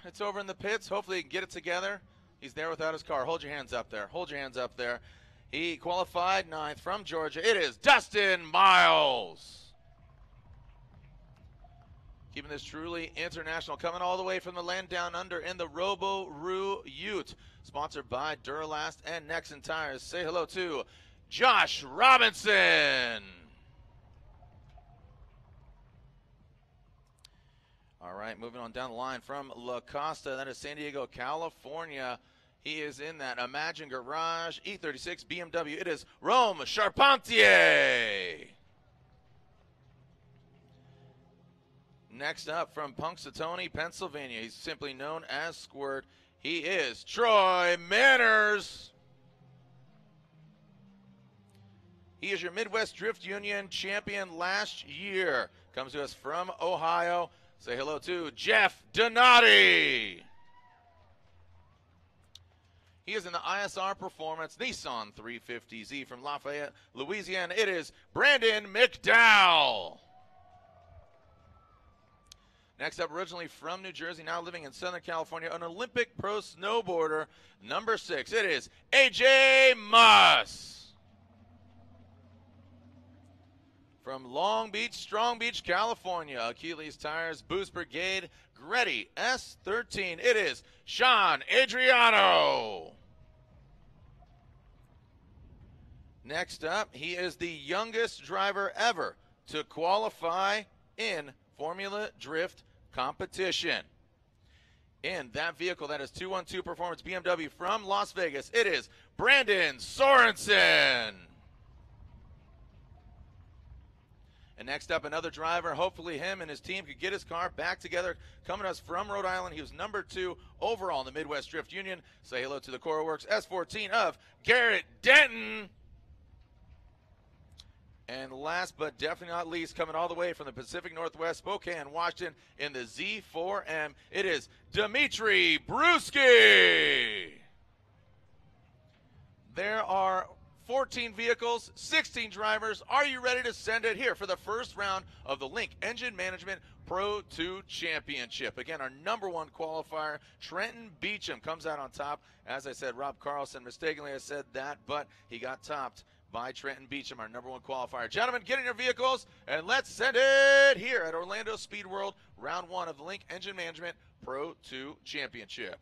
It's over in the pits. Hopefully he can get it together. He's there without his car. Hold your hands up there. Hold your hands up there. He qualified 9th from Georgia. It is Dustin Miles. Keeping this truly international. Coming all the way from the land down under in the Robo-Roo Ute. Sponsored by Duralast and Nexen Tires. Say hello to Josh Robinson. All right, moving on down the line from La Costa. That is San Diego, California. He is in that Imagine Garage E36 BMW. It is Rome Charpentier. Next up from Punxsutawney, Pennsylvania. He's simply known as Squirt. He is Troy Manners. He is your Midwest Drift Union champion last year. Comes to us from Ohio. Say hello to Jeff Donati. He is in the ISR Performance Nissan 350Z from Lafayette, Louisiana. It is Brandon McDowell. Next up, originally from New Jersey, now living in Southern California, an Olympic pro snowboarder, number 6. It is AJ Muss. From Long Beach, Strong Beach, California, Achilles Tires, Boost Brigade, Gretty S13. It is Sean Adriano. Next up, he is the youngest driver ever to qualify in Formula Drift competition. In that vehicle, that is 212 Performance BMW from Las Vegas, it is Brandon Sorensen. And next up, another driver. Hopefully him and his team could get his car back together. Coming to us from Rhode Island. He was number 2 overall in the Midwest Drift Union. Say hello to the Cora Works S14 of Garrett Denton. And last but definitely not least, coming all the way from the Pacific Northwest, Spokane, Washington, in the Z4M, it is Dimitri Bruschi. There are 14 vehicles, 16 drivers. Are you ready to send it here for the first round of the Link Engine Management Pro 2 Championship? Again, our number 1 qualifier, Trenton Beecham, comes out on top. As I said, Rob Carlson mistakenly has said that, but he got topped by Trenton Beecham, our number 1 qualifier. Gentlemen, get in your vehicles, and let's send it here at Orlando Speed World, round 1 of the Link Engine Management Pro 2 Championship.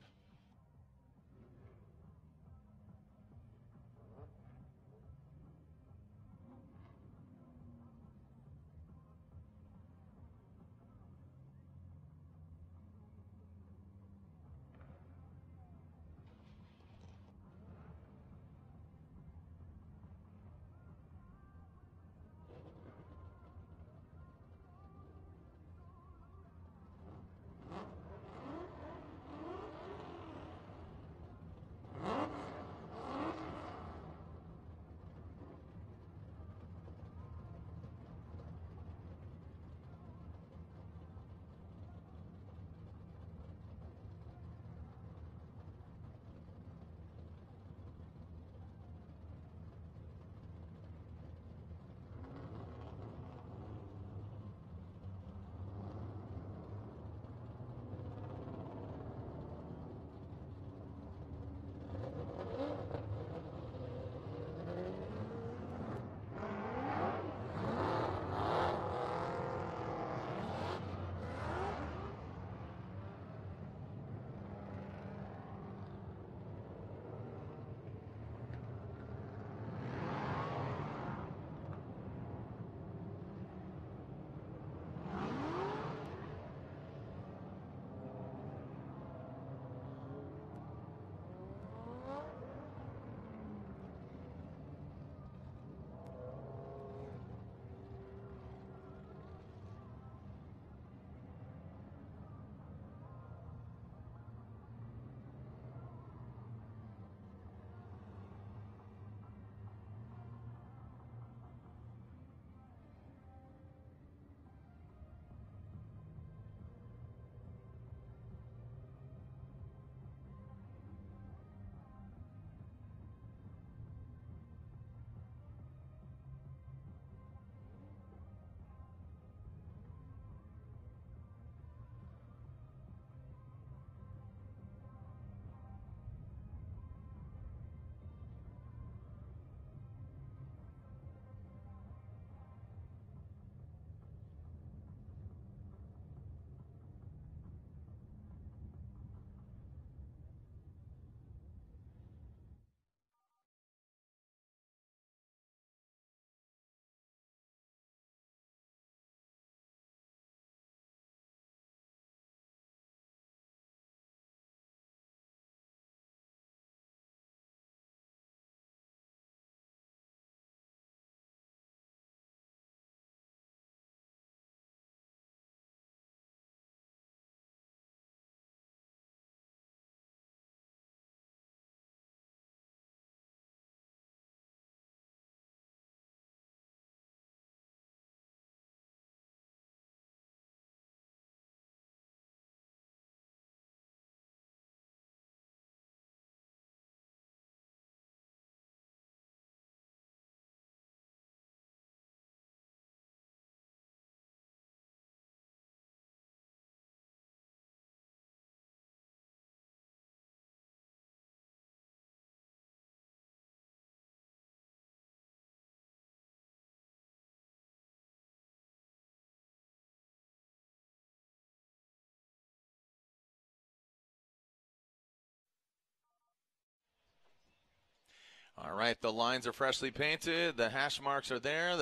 All right, the lines are freshly painted. The hash marks are there.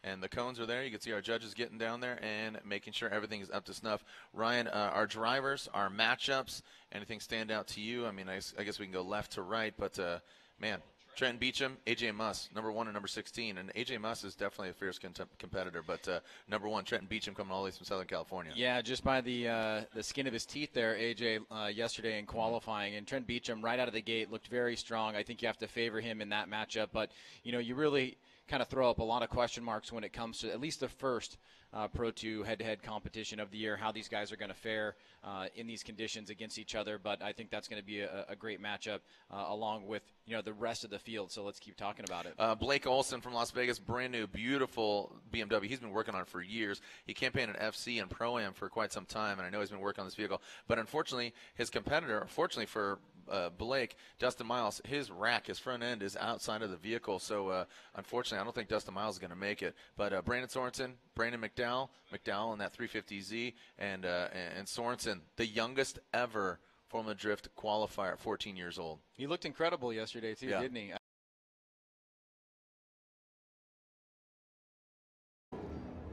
And the cones are there. You can see our judges getting down there and making sure everything is up to snuff. Ryan, our drivers, our matchups, anything stand out to you? I mean, I guess we can go left to right, but, man, Trenton Beecham, A.J. Muss, number 1 and number 16. And A.J. Muss is definitely a fierce competitor, but number 1, Trenton Beecham coming all the way from Southern California. Yeah, just by the skin of his teeth there, A.J. Yesterday in qualifying. And Trenton Beecham right out of the gate looked very strong. I think you have to favor him in that matchup. But, you know, you really kind of throw up a lot of question marks when it comes to at least the first Pro 2 head-to-head competition of the year, how these guys are going to fare in these conditions against each other. But I think that's going to be a great matchup along with, you know, the rest of the field. So let's keep talking about it. Blake Olson from Las Vegas, brand new, beautiful BMW. He's been working on it for years. He campaigned at FC and Pro-Am for quite some time, and I know he's been working on this vehicle. But unfortunately, his competitor, fortunately for Blake, Dustin Miles, his rack, his front end is outside of the vehicle. So unfortunately, I don't think Dustin Miles is going to make it. But Brandon Sorensen, Brandon McDowell in that 350Z, and Sorensen, the youngest ever Formula Drift qualifier at 14 years old. He looked incredible yesterday too, didn't he?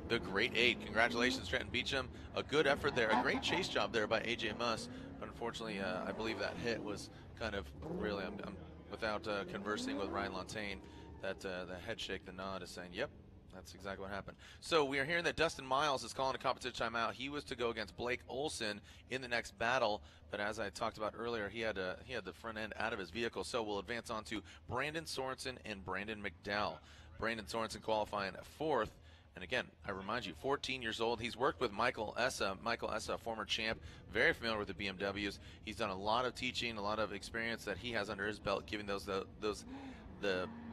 The great 8. Congratulations, Trenton Beecham. A good effort there. A great chase job there by A.J. Muss. But unfortunately, I believe that hit was kind of really, I'm without conversing with Ryan Lantagne, that the head shake, the nod is saying, yep, that's exactly what happened. So we are hearing that Dustin Miles is calling a competition timeout. He was to go against Blake Olson in the next battle, but as I talked about earlier, he had the front end out of his vehicle. So we'll advance on to Brandon Sorensen and Brandon McDowell. Brandon Sorensen qualifying 4th. And again, I remind you, 14 years old. He's worked with Michael Essa. Michael Essa, former champ, very familiar with the BMWs. He's done a lot of teaching, a lot of experience that he has under his belt, giving the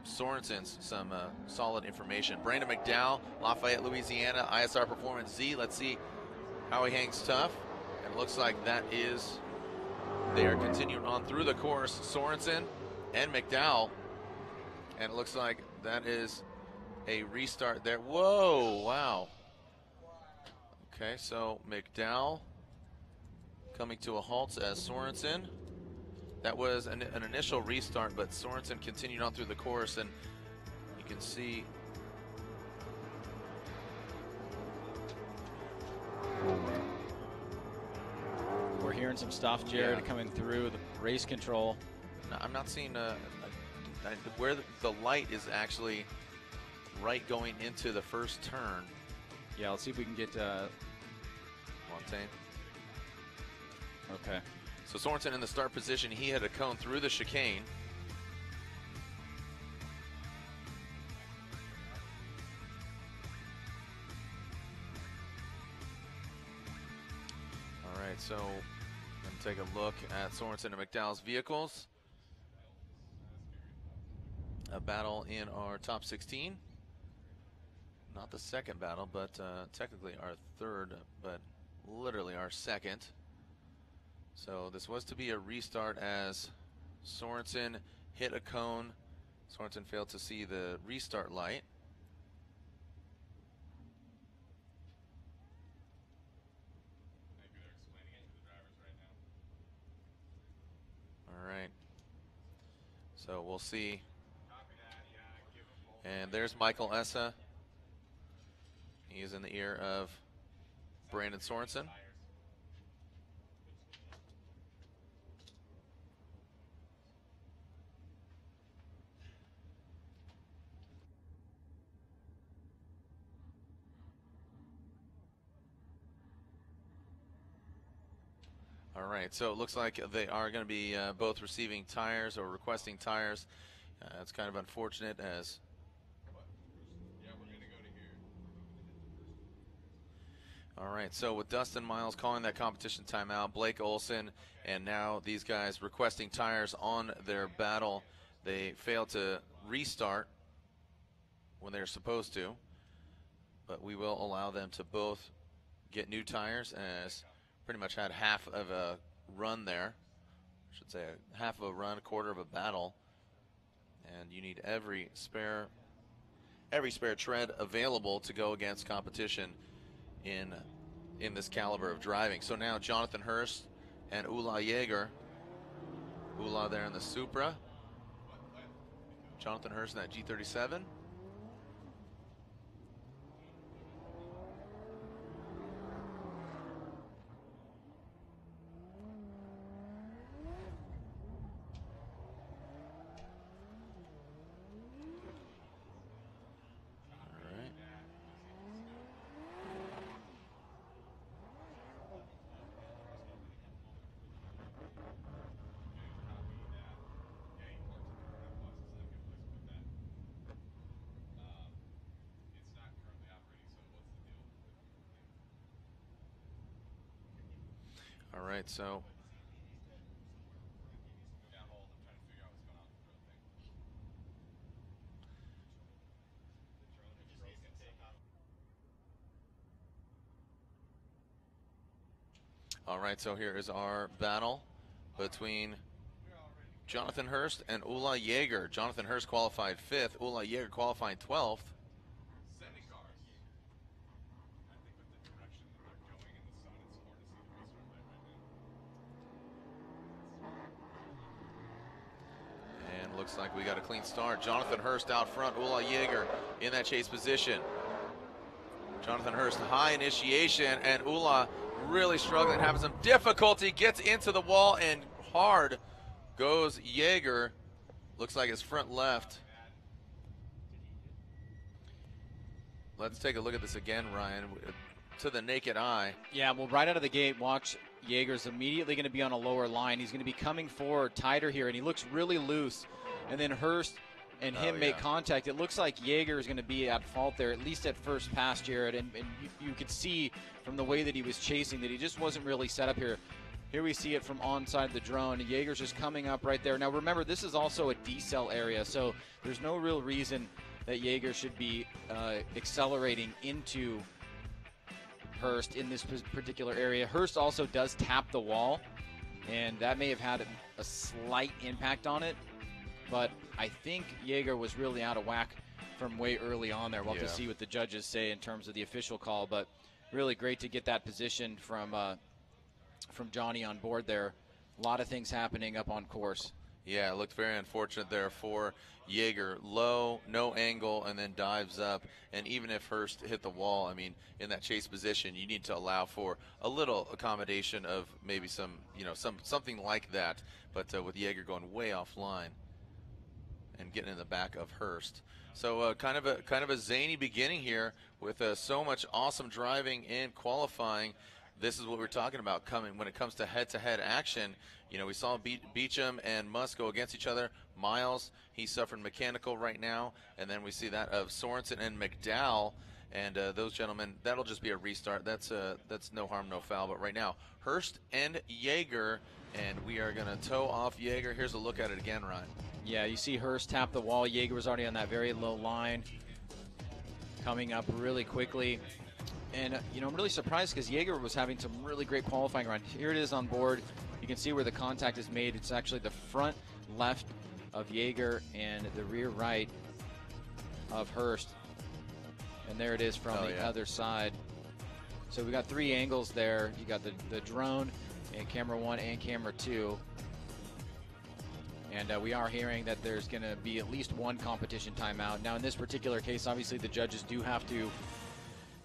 Sorensens some solid information. Brandon McDowell, Lafayette, Louisiana, ISR Performance Z. Let's see how he hangs tough. And it looks like they are continuing on through the course. Sorensen and McDowell. And it looks like that is a restart there. Whoa, wow. Okay, so McDowell coming to a halt as Sorensen. That was an initial restart, but Sorensen continued on through the course, and you can see we're hearing some stuff, Jared, coming through the race control. No, I'm not seeing where the light is actually right going into the first turn. Yeah, let's see if we can get Lantagne. Okay. So Sorensen in the start position. He had a cone through the chicane. All right, so let's take a look at Sorensen and McDowell's vehicles. A battle in our top 16. Not the second battle, but technically our third, but literally our second. So this was to be a restart as Sorensen hit a cone. Sorensen failed to see the restart light. Maybe they're explaining it to the drivers right now. All right. So we'll see. Copy that, yeah, give them both. And there's Michael Essa. He is in the ear of Brandon Sorensen. All right, so it looks like they are going to be both receiving tires or requesting tires. It's kind of unfortunate as all right, so with Dustin Miles calling that competition timeout, Blake Olson, and now these guys requesting tires on their battle. They failed to restart when they're supposed to, but we will allow them to both get new tires, as pretty much had half of a run there. I should say half of a run, a quarter of a battle, and you need every spare tread available to go against competition in this caliber of driving. So now Jonathan Hurst and Ula Yeager. Ula there in the Supra. Jonathan Hurst in that G37. All right, so here is our battle between Jonathan Hurst and Ulla Jaeger. Jonathan Hurst qualified 5th, Ulla Jaeger qualified 12th. And looks like we got a clean start. Jonathan Hurst out front, Ulla Jaeger in that chase position. Jonathan Hurst, high initiation, and Ulla really struggling, having some difficulty, gets into the wall, and hard goes Jaeger. Looks like his front left. Let's take a look at this again, Ryan, to the naked eye. Yeah, well, right out of the gate, watch Jaeger's immediately going to be on a lower line. He's going to be coming forward tighter here, and he looks really loose. And then Hurst and him make contact. It looks like Jaeger is going to be at fault there, at least at first pass, Jared. And you could see from the way that he was chasing that he just wasn't really set up here. Here we see it from onside the drone. Jaeger's just coming up right there. Now remember, this is also a decel area, so there's no real reason that Jaeger should be accelerating into Hurst in this particular area. Hurst also does tap the wall, and that may have had a slight impact on it, but I think Jaeger was really out of whack from way early on there. We'll have to see what the judges say in terms of the official call, but really great to get that position from Johnny on board there. A lot of things happening up on course. Yeah, it looked very unfortunate there for Jaeger. Low, no angle, and then dives up. And even if Hurst hit the wall, I mean, in that chase position, you need to allow for a little accommodation of maybe something like that. But with Jaeger going way offline and getting in the back of Hurst. So kind of a zany beginning here with so much awesome driving and qualifying. This is what we're talking about coming when it comes to head-to-head action. You know, we saw Beecham and Musk go against each other. Miles, he's suffering mechanical right now. And then we see that of Sorensen and McDowell. And those gentlemen, that'll just be a restart. That's no harm, no foul. But right now, Hurst and Jaeger, and we are going to tow off Jaeger. Here's a look at it again, Ryan. Yeah, you see Hurst tap the wall. Jaeger was already on that very low line, coming up really quickly. And, I'm really surprised because Jaeger was having some really great qualifying run. Here it is on board. You can see where the contact is made. It's actually the front left of Jaeger and the rear right of Hurst. And there it is from the other side. So we got three angles there. You got the drone and camera 1 and camera 2. And we are hearing that there's going to be at least one competition timeout. Now, in this particular case, obviously the judges do have to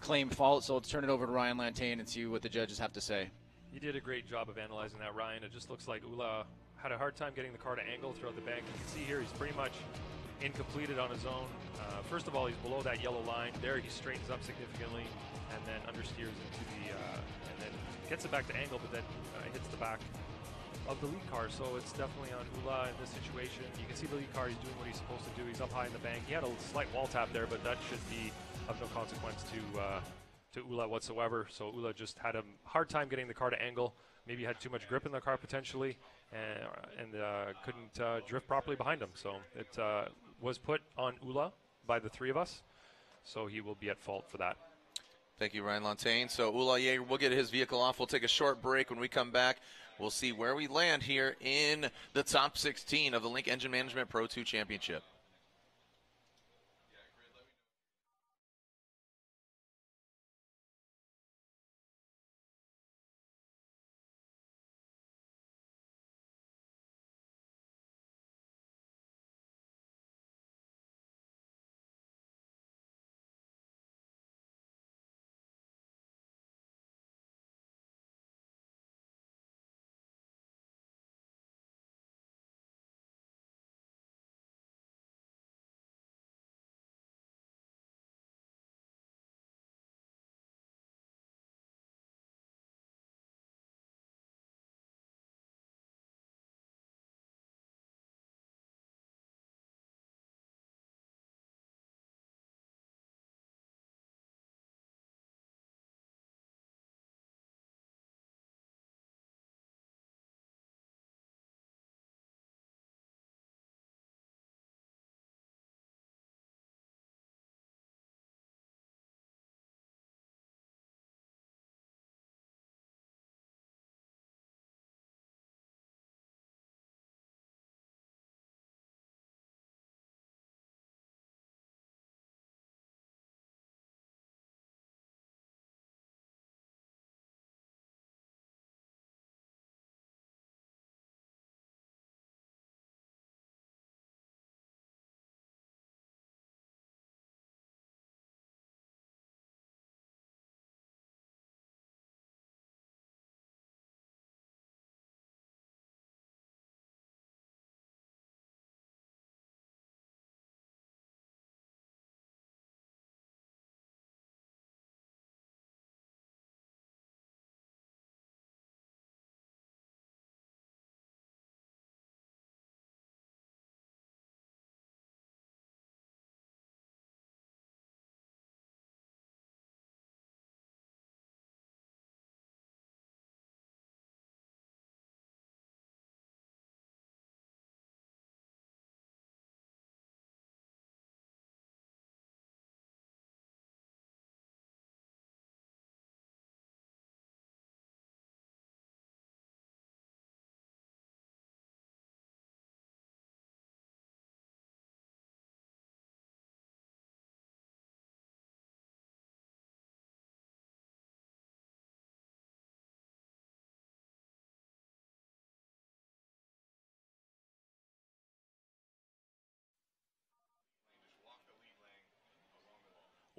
claim fault, so let's turn it over to Ryan Lantain and see what the judges have to say. You did a great job of analyzing that, Ryan. It just looks like Ulla had a hard time getting the car to angle throughout the bank. You can see here he's pretty much incompleted on his own. First of all, he's below that yellow line. There he straightens up significantly and then understeers into the, and then gets it back to angle, but then hits the back of the lead car. So it's definitely on Ulla in this situation. You can see the lead car, he's doing what he's supposed to do. He's up high in the bank. He had a slight wall tap there, but that should be of no consequence to Ulla whatsoever. So Ulla just had a hard time getting the car to angle. Maybe had too much grip in the car potentially, and couldn't drift properly behind him. So it was put on Ulla by the three of us. So he will be at fault for that. Thank you, Ryan Lantain. So Ulla Jaeger will get his vehicle off. We'll take a short break. When we come back, we'll see where we land here in the top 16 of the Link Engine Management Pro 2 Championship.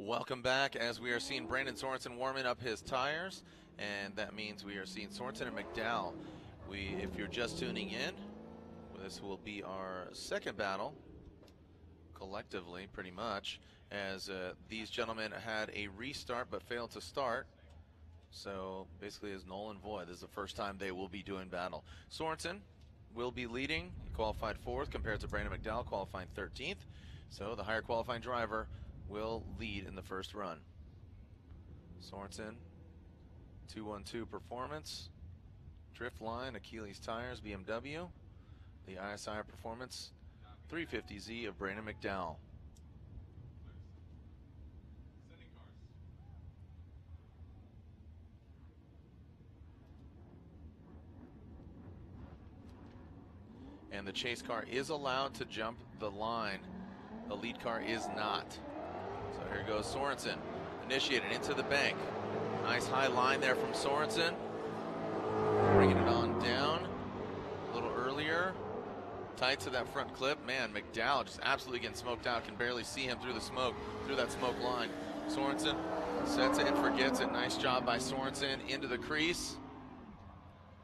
Welcome back as we are seeing Brandon Sorensen warming up his tires, and that means we are seeing Sorensen and McDowell. If you're just tuning in, this will be our second battle, collectively, pretty much, as these gentlemen had a restart but failed to start. So basically is null and void. This is the first time they will be doing battle. Sorensen will be leading. He qualified 4th compared to Brandon McDowell qualifying 13th. So the higher qualifying driver will lead in the first run. Sorensen, 212 performance. Drift line, Achilles tires, BMW. The ISI performance, 350Z of Brandon McDowell. And the chase car is allowed to jump the line. The lead car is not. So here goes Sorensen, initiated into the bank. Nice high line there from Sorensen. Bringing it on down a little earlier. Tight to that front clip. Man, McDowell just absolutely getting smoked out. Can barely see him through the smoke, through that smoke line. Sorensen sets it and forgets it. Nice job by Sorensen into the crease.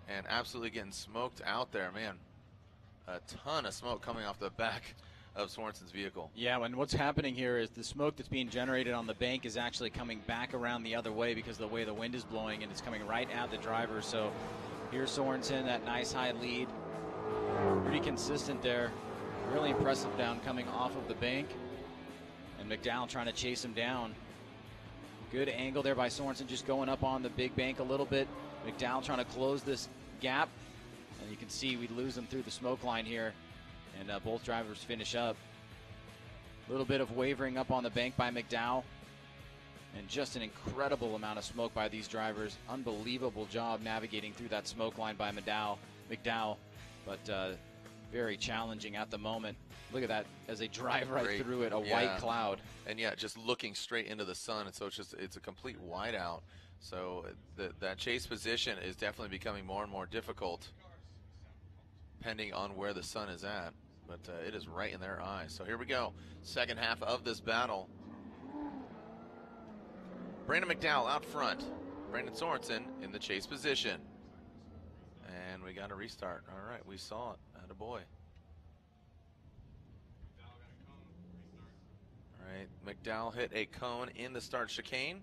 And absolutely getting smoked out there, man. A ton of smoke coming off the back of Sorensen's vehicle. Yeah, and what's happening here is the smoke that's being generated on the bank is actually coming back around the other way because of the way the wind is blowing, and it's coming right at the driver. So here's Sorensen, that nice high lead. Pretty consistent there. Really impressive down coming off of the bank. And McDowell trying to chase him down. Good angle there by Sorensen, just going up on the big bank a little bit. McDowell trying to close this gap. And you can see we lose them through the smoke line here. And both drivers finish up. A little bit of wavering up on the bank by McDowell. And just an incredible amount of smoke by these drivers. Unbelievable job navigating through that smoke line by McDowell. But very challenging at the moment. Look at that as they drive right through it, white cloud. And yeah, just looking straight into the sun. And so it's a complete whiteout. So that chase position is definitely becoming more and more difficult, depending on where the sun is at. But it is right in their eyes. So here we go. Second half of this battle. Brandon McDowell out front. Brandon Sorensen in the chase position. And we got a restart. All right, we saw it. Attaboy. All right, McDowell hit a cone in the start chicane.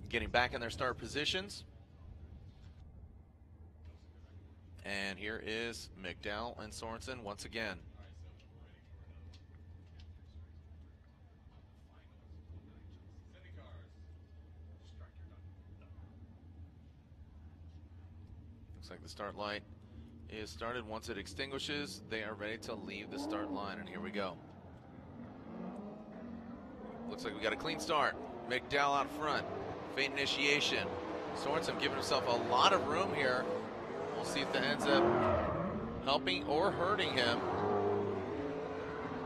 Getting back in their start positions. And here is McDowell and Sorensen once again. Looks like the start light is started. Once it extinguishes, they are ready to leave the start line. And here we go. Looks like we got a clean start. McDowell out front. Feint initiation. Sorensen giving himself a lot of room here. We'll see if that ends up helping or hurting him.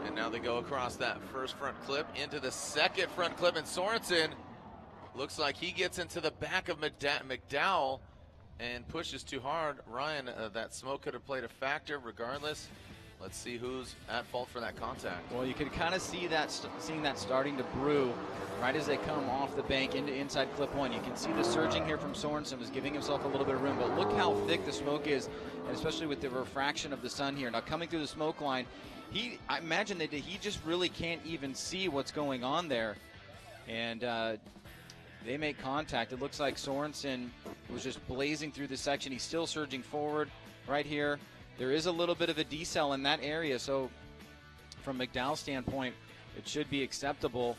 And now they go across that first front clip into the second front clip, and Sorensen looks like he gets into the back of McDowell and pushes too hard. Ryan, that smoke could have played a factor regardless. Let's see who's at fault for that contact. Well, you can kind of see that, seeing that starting to brew right as they come off the bank into inside clip one. You can see the surging here from Sorensen was giving himself a little bit of room, but look how thick the smoke is, and especially with the refraction of the sun here. Now coming through the smoke line, I imagine that he just really can't even see what's going on there. And they make contact. It looks like Sorensen was just blazing through the section. He's still surging forward right here. There is a little bit of a decel in that area, so from McDowell's standpoint, it should be acceptable,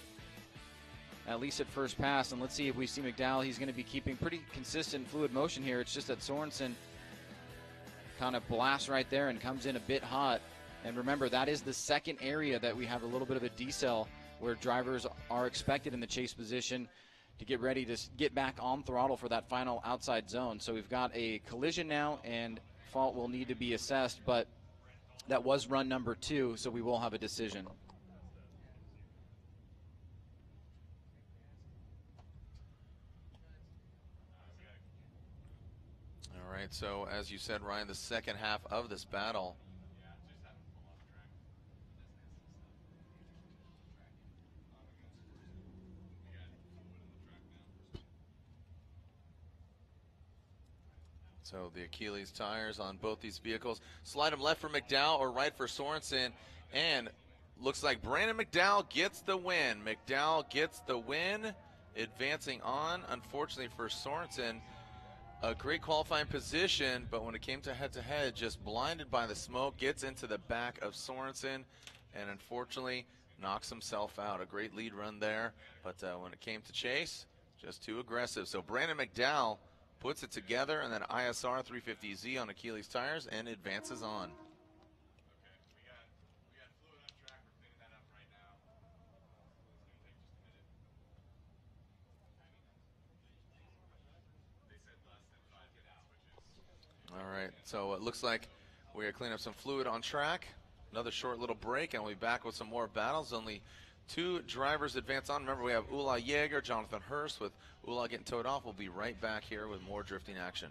at least at first pass. And let's see if we see McDowell. He's going to be keeping pretty consistent fluid motion here. It's just that Sorensen kind of blasts right there and comes in a bit hot. And remember, that is the second area that we have a little bit of a decel where drivers are expected in the chase position to get ready to get back on throttle for that final outside zone. So we've got a collision now, and fault will need to be assessed, but that was run number 2, so we will have a decision. right, so as you said, Ryan, the second half of this battle. So the Achilles tires on both these vehicles. Slide them left for McDowell or right for Sorensen. And looks like Brandon McDowell gets the win. McDowell gets the win, advancing on. Unfortunately for Sorensen, a great qualifying position, but when it came to head-to-head, just blinded by the smoke, gets into the back of Sorensen, and unfortunately knocks himself out. A great lead run there, but when it came to chase, just too aggressive. So Brandon McDowell puts it together, and then ISR 350Z on Achilles tires and advances on. We got fluid on track. We're cleaning that up right now. It's going to take just a minute. They said less than 5 switches. All right, so it looks like we are cleaning up some fluid on track. Another short little break, and we'll be back with some more battles. Only 2 drivers advance on. Remember, we have Ula Yeager, Jonathan Hurst. With Ula getting towed off, we'll be right back here with more drifting action.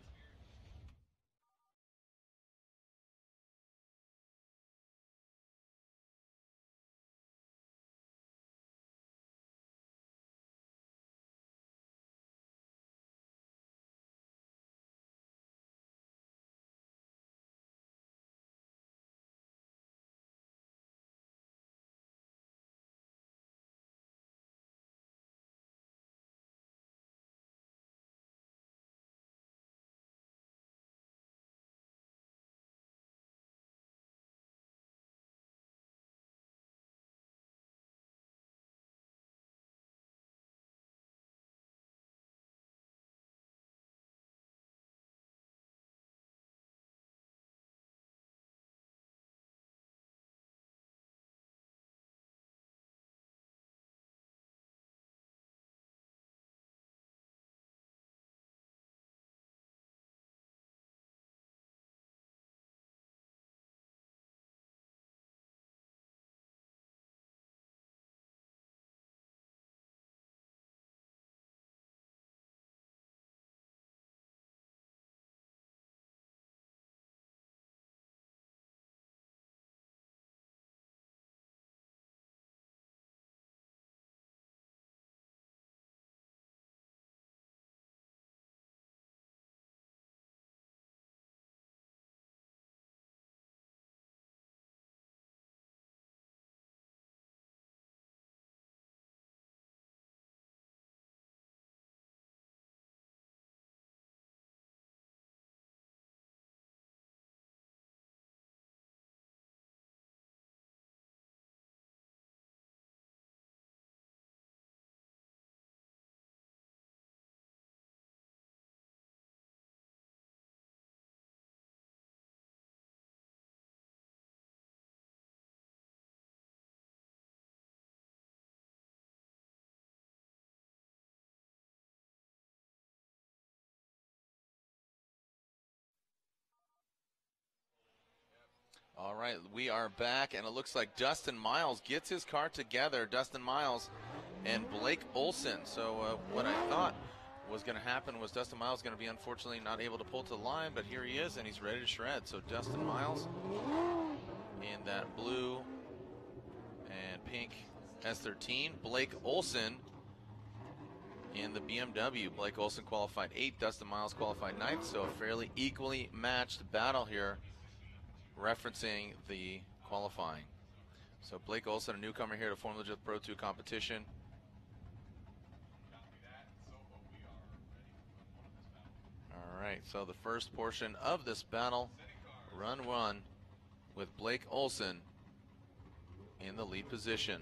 All right, we are back, and it looks like Dustin Miles gets his car together. Dustin Miles and Blake Olson. So what I thought was going to happen was Dustin Miles going to be unfortunately not able to pull to the line, but here he is, and he's ready to shred. So Dustin Miles in that blue and pink S13. Blake Olson in the BMW. Blake Olson qualified 8th, Dustin Miles qualified 9th, so a fairly equally matched battle here, referencing the qualifying. So Blake Olson, a newcomer here to Formula Jet Pro 2 competition. All right, so the first portion of this battle, run 1, with Blake Olson in the lead position.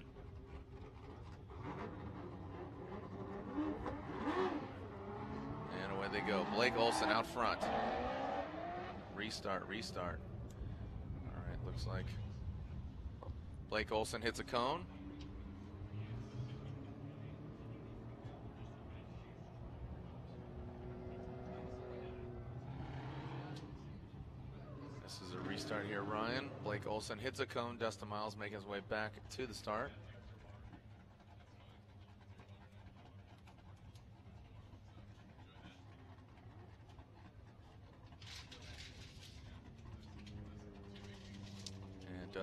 And away they go. Blake Olson out front. Restart. Looks like Blake Olson hits a cone. This is a restart here, Ryan. Blake Olson hits a cone. Dustin Miles making his way back to the start.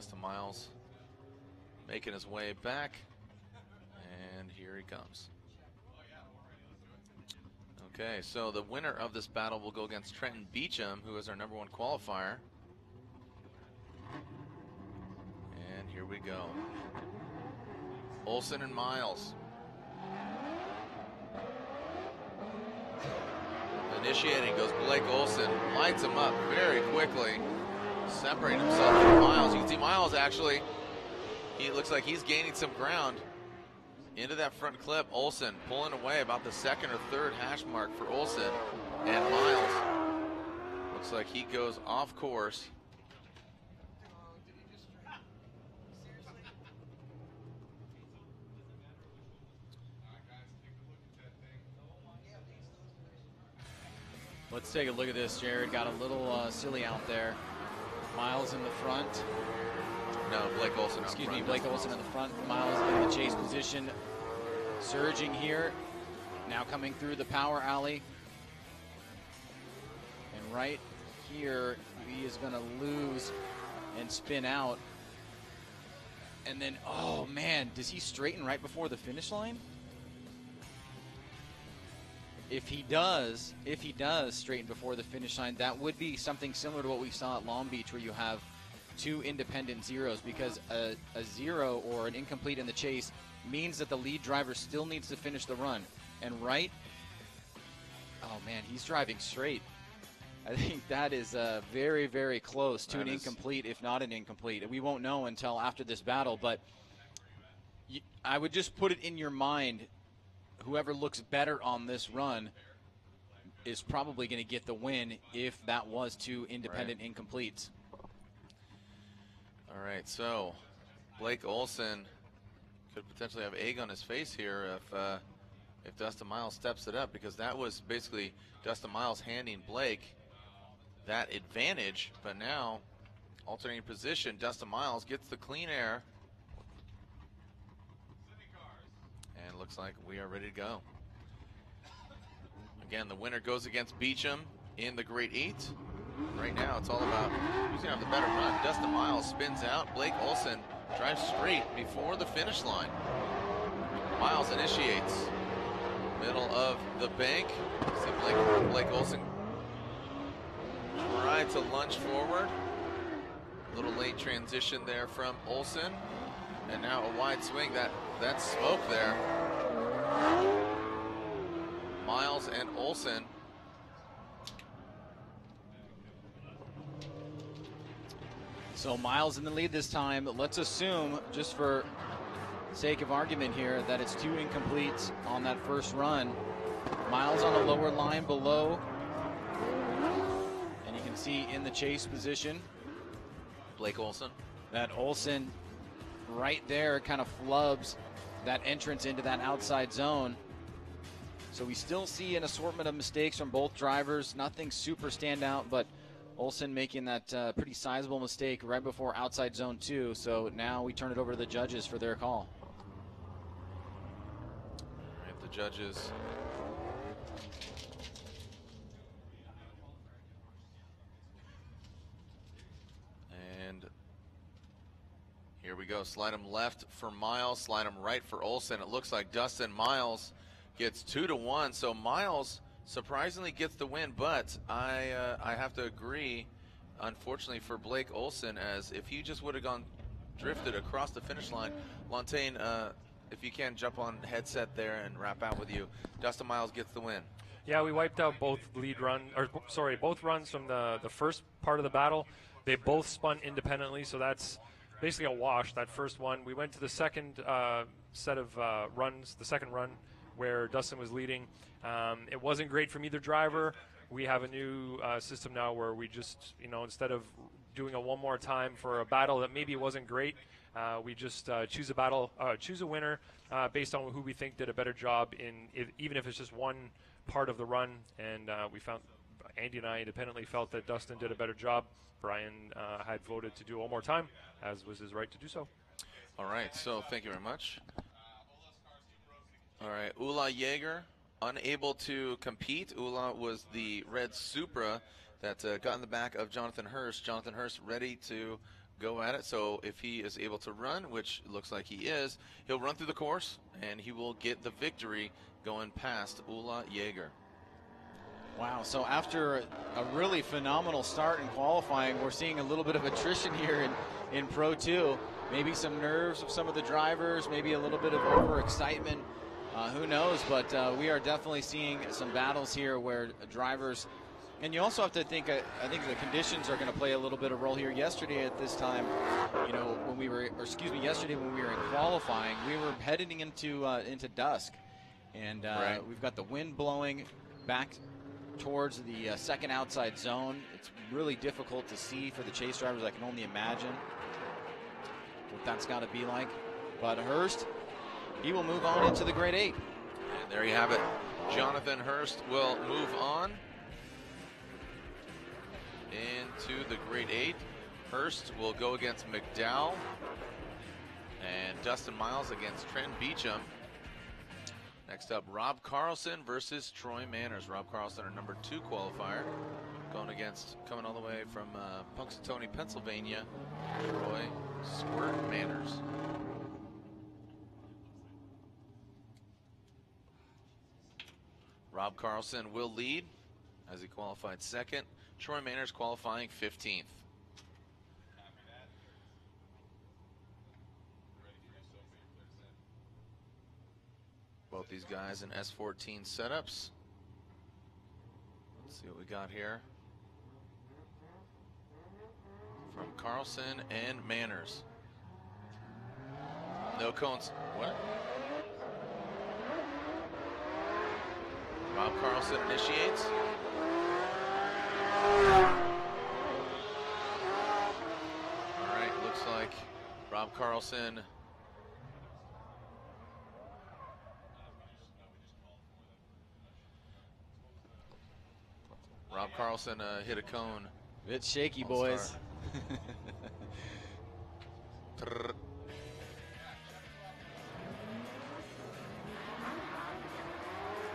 Dustin Miles making his way back, and here he comes. Okay, so the winner of this battle will go against Trenton Beecham, who is our #1 qualifier. And here we go. Olsen and Miles. Initiating goes Blake Olsen, lights him up very quickly, separating himself from Miles. You can see Miles actually, he looks like he's gaining some ground into that front clip. Olsen pulling away about the 2nd or 3rd hash mark for Olsen, and Miles looks like he goes off course. Let's take a look at this. Jared got a little silly out there. Miles in the front. No, Blake Olsen. Excuse me, Blake Olsen in the front. Miles in the chase position. Surging here. Now coming through the power alley. And right here, he is going to lose and spin out. And then, oh man, does he straighten right before the finish line? If he does straighten before the finish line, that would be something similar to what we saw at Long Beach, where you have 2 independent zeros, because a zero or an incomplete in the chase means that the lead driver still needs to finish the run. And right, oh man, he's driving straight. I think that is very, very close to an incomplete, if not an incomplete. We won't know until after this battle, but I would just put it in your mind, whoever looks better on this run is probably going to get the win if that was 2 independent incompletes. All right, so Blake Olsen could potentially have egg on his face here if Dustin Miles steps it up, because that was basically Dustin Miles handing Blake that advantage. But now, alternating position, Dustin Miles gets the clean air. And looks like we are ready to go. Again, the winner goes against Beecham in the Great 8. Right now, it's all about who's going to have the better run. Dustin Miles spins out. Blake Olsen drives straight before the finish line. Miles initiates. Middle of the bank. See Blake Olsen try to lunge forward. A little late transition there from Olsen. And now a wide swing. That's smoke there. Miles and Olsen. So Miles in the lead this time. Let's assume, just for sake of argument here, that it's 2 incompletes on that first run. Miles on a lower line below. And you can see in the chase position, Blake Olsen. that Olsen right there kind of flubs that entrance into that outside zone. So we still see an assortment of mistakes from both drivers. Nothing super standout, but Olsen making that pretty sizable mistake right before outside zone 2. So now we turn it over to the judges for their call. All right, the judges. And here we go. Slide him left for Miles, slide him right for Olsen. It looks like Dustin Miles gets 2-1. So Miles surprisingly gets the win, but I have to agree, unfortunately for Blake Olsen, as if he just would have gone drifted across the finish line. Lontaine, if you can jump on headset there and wrap out with you. Dustin Miles gets the win. Yeah, we wiped out both both runs from the first part of the battle. They both spun independently, so that's basically a wash, that first one. We went to the second set of runs, the second run, where Dustin was leading. It wasn't great from either driver. We have a new system now where we just, instead of doing a one more time for a battle that maybe wasn't great, we just choose a winner based on who we think did a better job even if it's just one part of the run. And we found, Andy and I independently felt that Dustin did a better job. Brian had voted to do it one more time, as was his right to do so. All right, so thank you very much. All right, Ula Yeager, unable to compete. Ula was the red Supra that got in the back of Jonathan Hurst. Jonathan Hurst ready to go at it. So if he is able to run, which looks like he is, he'll run through the course, and he will get the victory going past Ulla Jaeger. Wow, so after a really phenomenal start in qualifying, we're seeing a little bit of attrition here in Pro 2. Maybe some nerves of some of the drivers, maybe a little bit of overexcitement. Who knows, but we are definitely seeing some battles here where drivers, and you also have to think, I think the conditions are going to play a little bit of role here. Yesterday at this time, you know, when we were, or excuse me, yesterday when we were in qualifying, we were heading into dusk, and Right. we've got the wind blowing back towards the second outside zone. It's really difficult to see for the chase drivers. I can only imagine what that's got to be like. But Hurst, he will move on into the grade 8. And there you have it. Jonathan Hurst will move on into the grade 8. Hurst will go against McDowell, and Dustin Miles against Trent Beecham. Next up, Rob Carlson versus Troy Manners. Rob Carlson, our number 2 qualifier, coming all the way from Punxsutawney, Pennsylvania, Troy Squirt Manners. Rob Carlson will lead as he qualified 2nd. Troy Manners qualifying 15th. Both these guys in S14 setups. Let's see what we got here from Carlson and Manners. No cones. What? Rob Carlson initiates. All right, looks like Rob Carlson hit a cone. It's shaky, boys.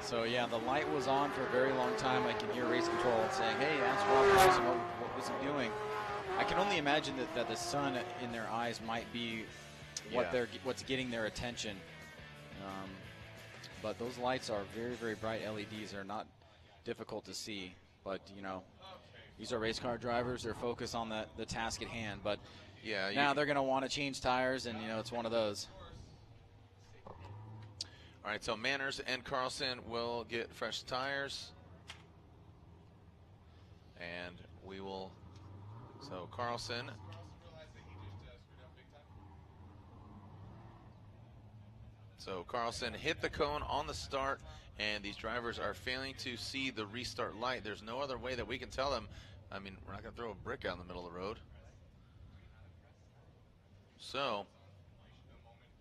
So yeah, the light was on for a very long time. I can hear race control saying, "Hey, ask Rob Carlson what was he doing." I can only imagine that the sun in their eyes might be what's getting their attention. But those lights are very, very bright LEDs. Are not difficult to see. But you know, these are race car drivers. They're focused on the task at hand. But yeah, now they're going to want to change tires, and you know, it's one of those. All right, so Manners and Carlson will get fresh tires. And we will, so Carlson. So Carlson hit the cone on the start, and these drivers are failing to see the restart light. There's no other way that we can tell them. I mean, we're not going to throw a brick out in the middle of the road. So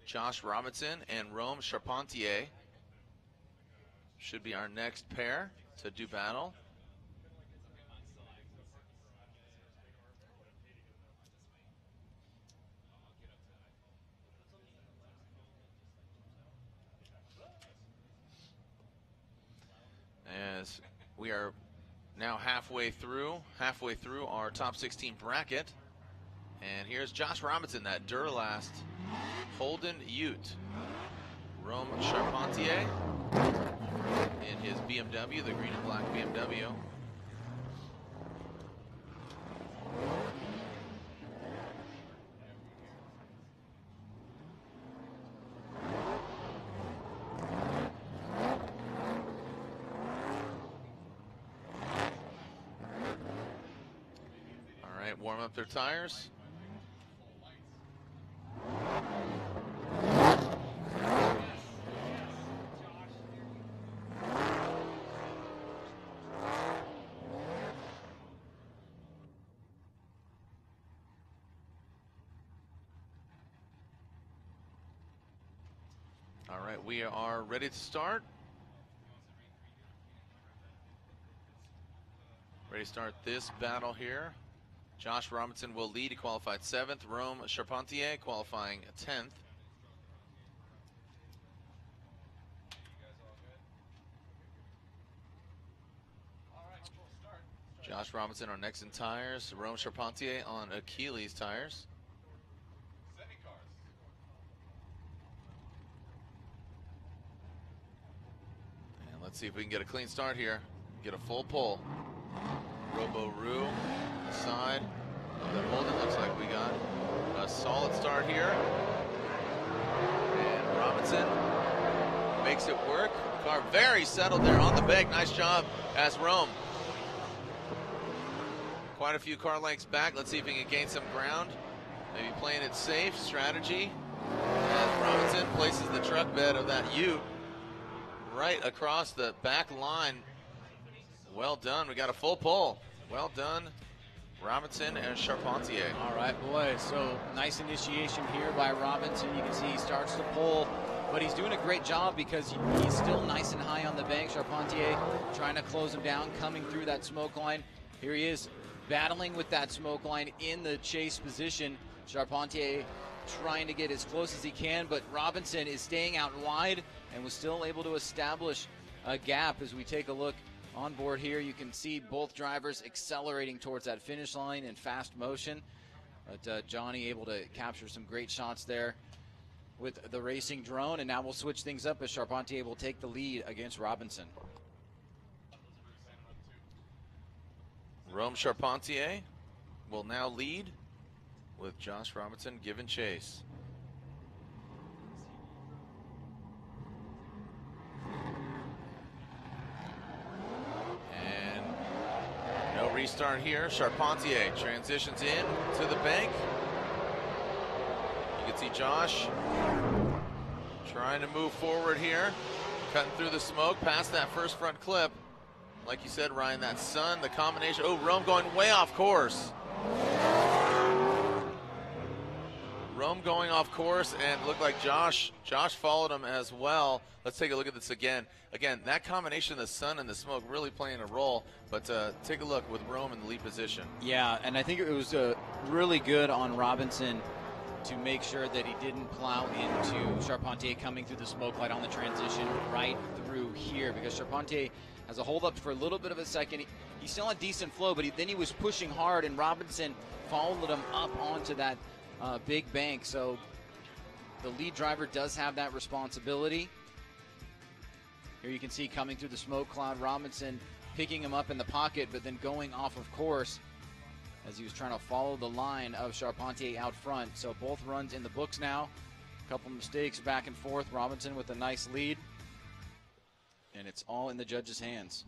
Josh Robinson and Rome Charpentier should be our next pair to do battle. As we are now halfway through our top 16 bracket. And here's Josh Robinson, that Duralast Holden Ute. Rome Charpentier in his BMW, the green and black BMW. All right, warm up their tires. All right, we are ready to start. Ready to start this battle here. Josh Robinson will lead. He qualified 7th. Rome Charpentier qualifying 10th. Josh Robinson on Nexen tires. Rome Charpentier on Achilles tires. Let's see if we can get a clean start here. Get a full pull. Robo-Roo, side. The Holden looks like we got a solid start here. And Robinson makes it work. Car very settled there on the bank. Nice job as Rome. Quite a few car lengths back. Let's see if he can gain some ground. Maybe playing it safe, strategy. As Robinson places the truck bed of that Ute right across the back line. Well done. We got a full pull. Well done, Robinson and Charpentier. All right, boys. So nice initiation here by Robinson. You can see he starts to pull, but he's doing a great job because he's still nice and high on the bank. Charpentier trying to close him down, coming through that smoke line. Here he is battling with that smoke line in the chase position. Charpentier trying to get as close as he can, but Robinson is staying out wide and was still able to establish a gap. As we take a look on board here, you can see both drivers accelerating towards that finish line in fast motion. But Johnny able to capture some great shots there with the racing drone. And now we'll switch things up as Charpentier will take the lead against Robinson. Rome Charpentier will now lead with Josh Robinson giving chase. And no restart here. Charpentier transitions in to the bank. You can see Josh trying to move forward here, cutting through the smoke past that first front clip. Like you said, Ryan, that sun, the combination. Oh, Rome going way off course. Rome going off course, and looked like Josh followed him as well. Let's take a look at this again. Again, that combination of the sun and the smoke really playing a role, but take a look with Rome in the lead position. Yeah, and I think it was really good on Robinson to make sure that he didn't plow into Charpentier coming through the smoke light on the transition right through here, because Charpentier has a hold up for a little bit of a second. He still had decent flow, but then he was pushing hard, and Robinson followed him up onto that big bank. So the lead driver does have that responsibility. Here you can see coming through the smoke cloud, Robinson picking him up in the pocket, but then going off of course as he was trying to follow the line of Charpentier out front. So both runs in the books now. A couple mistakes back and forth. Robinson with a nice lead. And it's all in the judges' hands.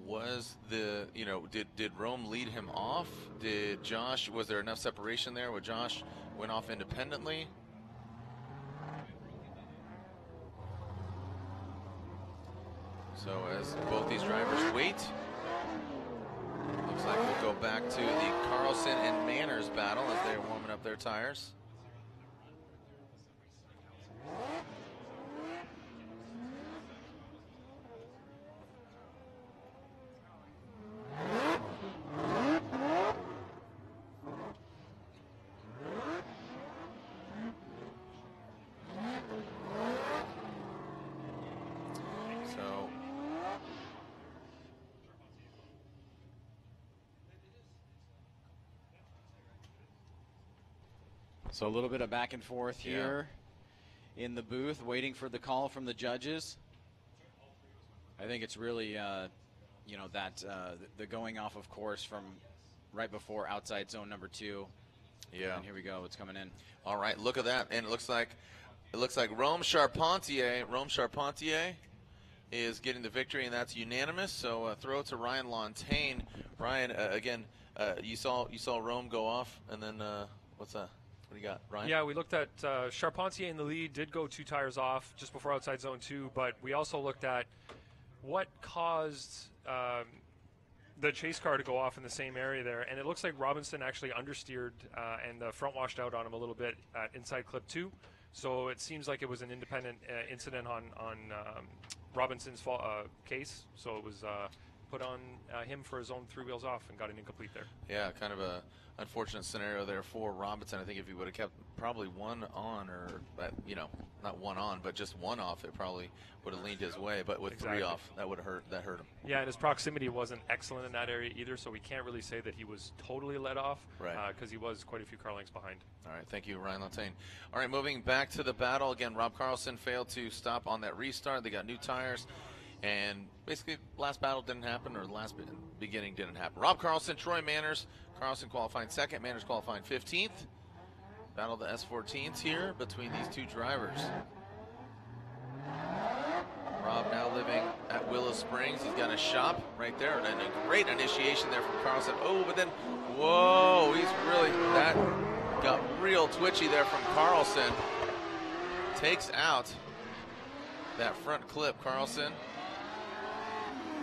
Was the, did Rome lead him off? Did Josh, was there enough separation there where Josh went off independently? So as both these drivers wait, looks like we'll go back to the Carlson and Manners battle as they're warming up their tires. So a little bit of back and forth here in the booth, waiting for the call from the judges. I think it's really, the going off of course from right before outside zone number 2. Yeah. And here we go. It's coming in. All right, look at that, and it looks like Rome Charpentier is getting the victory, and that's unanimous. So throw it to Ryan Lontaine. Ryan, again, you saw Rome go off, and then what's that? What do you got, Ryan? Yeah, we looked at Charpentier in the lead, did go 2 tires off just before outside zone 2, but we also looked at what caused the chase car to go off in the same area there, and it looks like Robinson actually understeered and the front washed out on him a little bit at inside clip 2. So it seems like it was an independent incident on Robinson's case. So it was put on him for his own 3 wheels off and got an incomplete there. Yeah, kind of a unfortunate scenario there for Robinson. I think if he would have kept probably one on, or not one on, but just one off, it probably would have leaned his way. But with 3 off, that would have hurt. That hurt him. Yeah, and his proximity wasn't excellent in that area either, so we can't really say that he was totally let off, right? Because he was quite a few car lengths behind. All right, thank you, Ryan Lontaine. All right, moving back to the battle again. Rob Carlson failed to stop on that restart. They got new tires. And basically, last battle didn't happen, or the last beginning didn't happen. Rob Carlson, Troy Manners. Carlson qualifying second, Manners qualifying 15th. Battle of the S14s here between these two drivers. Rob now living at Willow Springs. He's got a shop right there, and a great initiation there from Carlson. Oh, but then, whoa, that got real twitchy there from Carlson. Takes out that front clip, Carlson.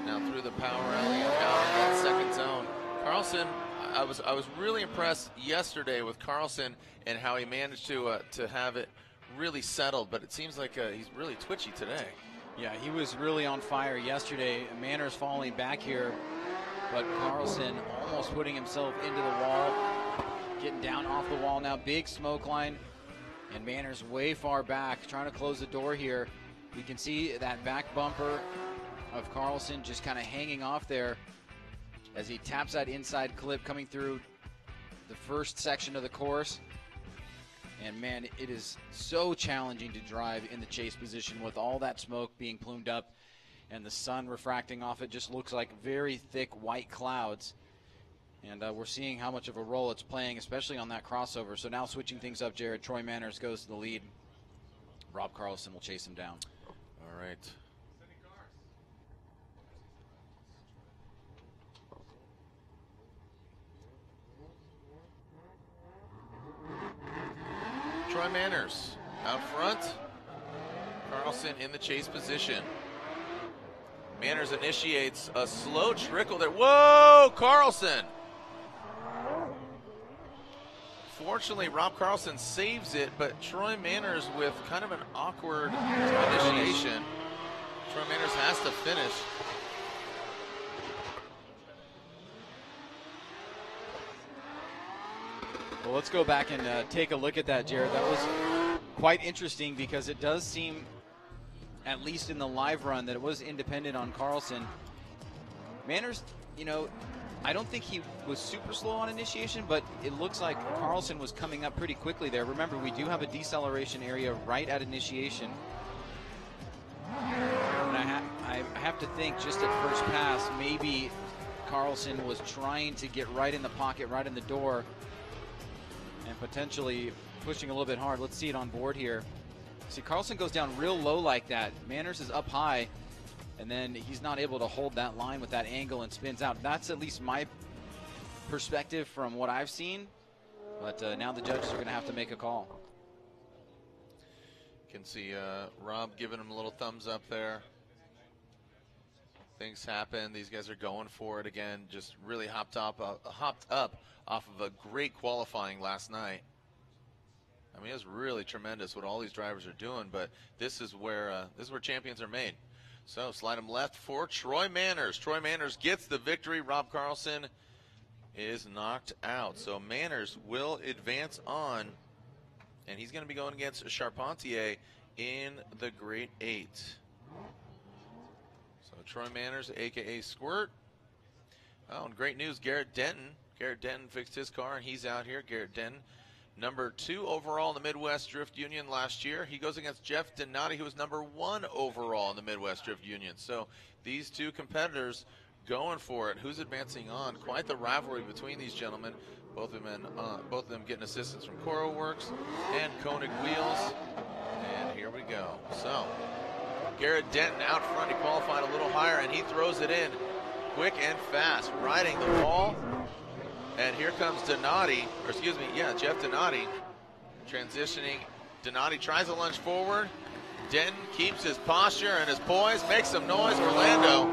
Now through the power alley and out in that second zone. Carlson, I was really impressed yesterday with Carlson and how he managed to have it really settled, but it seems like he's really twitchy today. Yeah, he was really on fire yesterday. Manners falling back here, but Carlson almost putting himself into the wall, getting down off the wall now. Big smoke line, and Manners way far back, trying to close the door here. You can see that back bumper of Carlson just kind of hanging off there as he taps that inside clip coming through the first section of the course. And man, it is so challenging to drive in the chase position with all that smoke being plumed up and the sun refracting off it. Just looks like very thick white clouds. And we're seeing how much of a role it's playing, especially on that crossover. So now switching things up, Jared, Troy Manners goes to the lead. Rob Carlson will chase him down. All right. Troy Manners out front. Carlson in the chase position. Manners initiates a slow trickle there. Whoa, Carlson! Fortunately, Rob Carlson saves it, but Troy Manners with kind of an awkward initiation. Troy Manners has to finish. Well, let's go back and take a look at that, Jared. That was quite interesting because it does seem, at least in the live run, that it was independent on Carlson. Manners, I don't think he was super slow on initiation, but it looks like Carlson was coming up pretty quickly there. Remember, we do have a deceleration area right at initiation. And I have to think just at first pass, maybe Carlson was trying to get right in the pocket, right in the door, and potentially pushing a little bit hard. Let's see it on board here. See, Carlson goes down real low like that. Manners is up high, and then he's not able to hold that line with that angle and spins out. That's at least my perspective from what I've seen. But now the judges are going to have to make a call. You can see Rob giving him a little thumbs up there. Things happen. These guys are going for it again. Just really hopped up off of a great qualifying last night. I mean, it's really tremendous what all these drivers are doing, but this is where champions are made. So slide him left for Troy Manners. Troy Manners gets the victory. Rob Carlson is knocked out. So Manners will advance on, and he's going to be going against Charpentier in the Great 8. So Troy Manners, a.k.a. Squirt. Oh, and great news, Garrett Denton. Garrett Denton fixed his car, and he's out here. Garrett Denton, number 2 overall in the Midwest Drift Union last year. He goes against Jeff Donati, who was number 1 overall in the Midwest Drift Union. So these two competitors going for it. Who's advancing on? Quite the rivalry between these gentlemen. Both of them getting assistance from Coro Works and Koenig Wheels. And here we go. So Garrett Denton out front. He qualified a little higher, and he throws it in quick and fast, riding the ball. And here comes Donati, or excuse me, Jeff Donati transitioning. Donati tries to lunge forward. Denton keeps his posture and his poise, makes some noise. Orlando.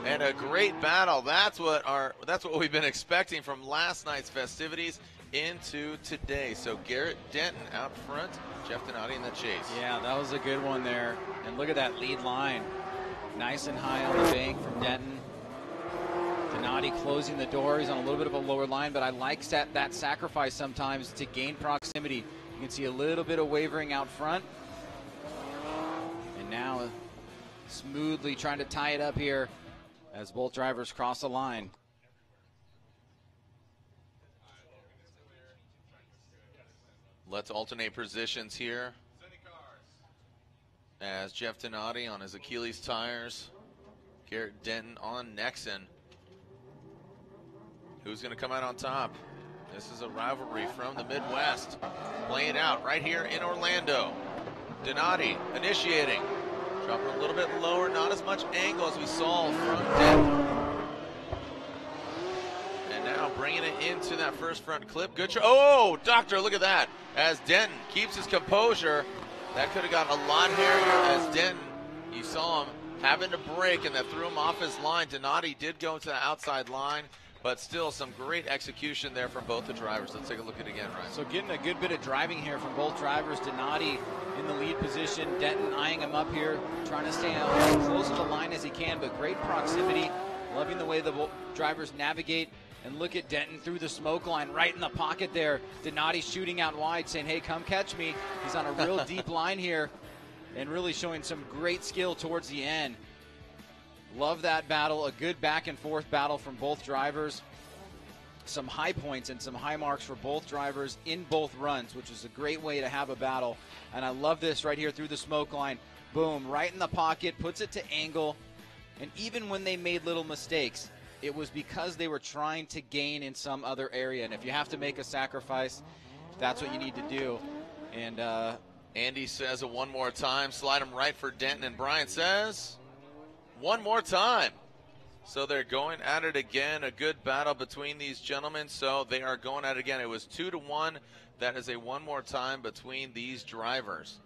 And a great battle. That's what we've been expecting from last night's festivities into today. So Garrett Denton out front, Jeff Donati in the chase. Yeah, that was a good one there. And look at that lead line. Nice and high on the bank from Denton. Donati closing the door. He's on a little bit of a lower line, but I like that sacrifice sometimes to gain proximity. You can see a little bit of wavering out front. And now smoothly trying to tie it up here as both drivers cross the line. Let's alternate positions here as Jeff Donati on his Achilles tires. Garrett Denton on Nexon. Who's going to come out on top? This is a rivalry from the Midwest. Playing out right here in Orlando. Donati initiating. Dropping a little bit lower, not as much angle as we saw from Denton. And now bringing it into that first front clip. Good try. Oh, Doctor, look at that. As Denton keeps his composure. That could have got a lot hairier as Denton, you saw him having to brake, and that threw him off his line. Donati did go to the outside line, but still some great execution there from both the drivers. Let's take a look at it again, Ryan. So getting a good bit of driving here from both drivers. Donati in the lead position. Denton eyeing him up here, trying to stay as close to the line as he can, but great proximity. Loving the way the drivers navigate. And look at Denton through the smoke line, right in the pocket there. Donati shooting out wide, saying, hey, come catch me. He's on a real deep line here and really showing some great skill towards the end. Love that battle, a good back and forth battle from both drivers. Some high points and some high marks for both drivers in both runs, which is a great way to have a battle. And I love this right here through the smoke line. Boom, right in the pocket, puts it to angle. And even when they made little mistakes, it was because they were trying to gain in some other area. And if you have to make a sacrifice, that's what you need to do. And Andy says it one more time. Slide him right for Denton. And Brian says one more time. So they're going at it again. A good battle between these gentlemen. So they are going at it again. It was 2-1. That is a one more time between these drivers.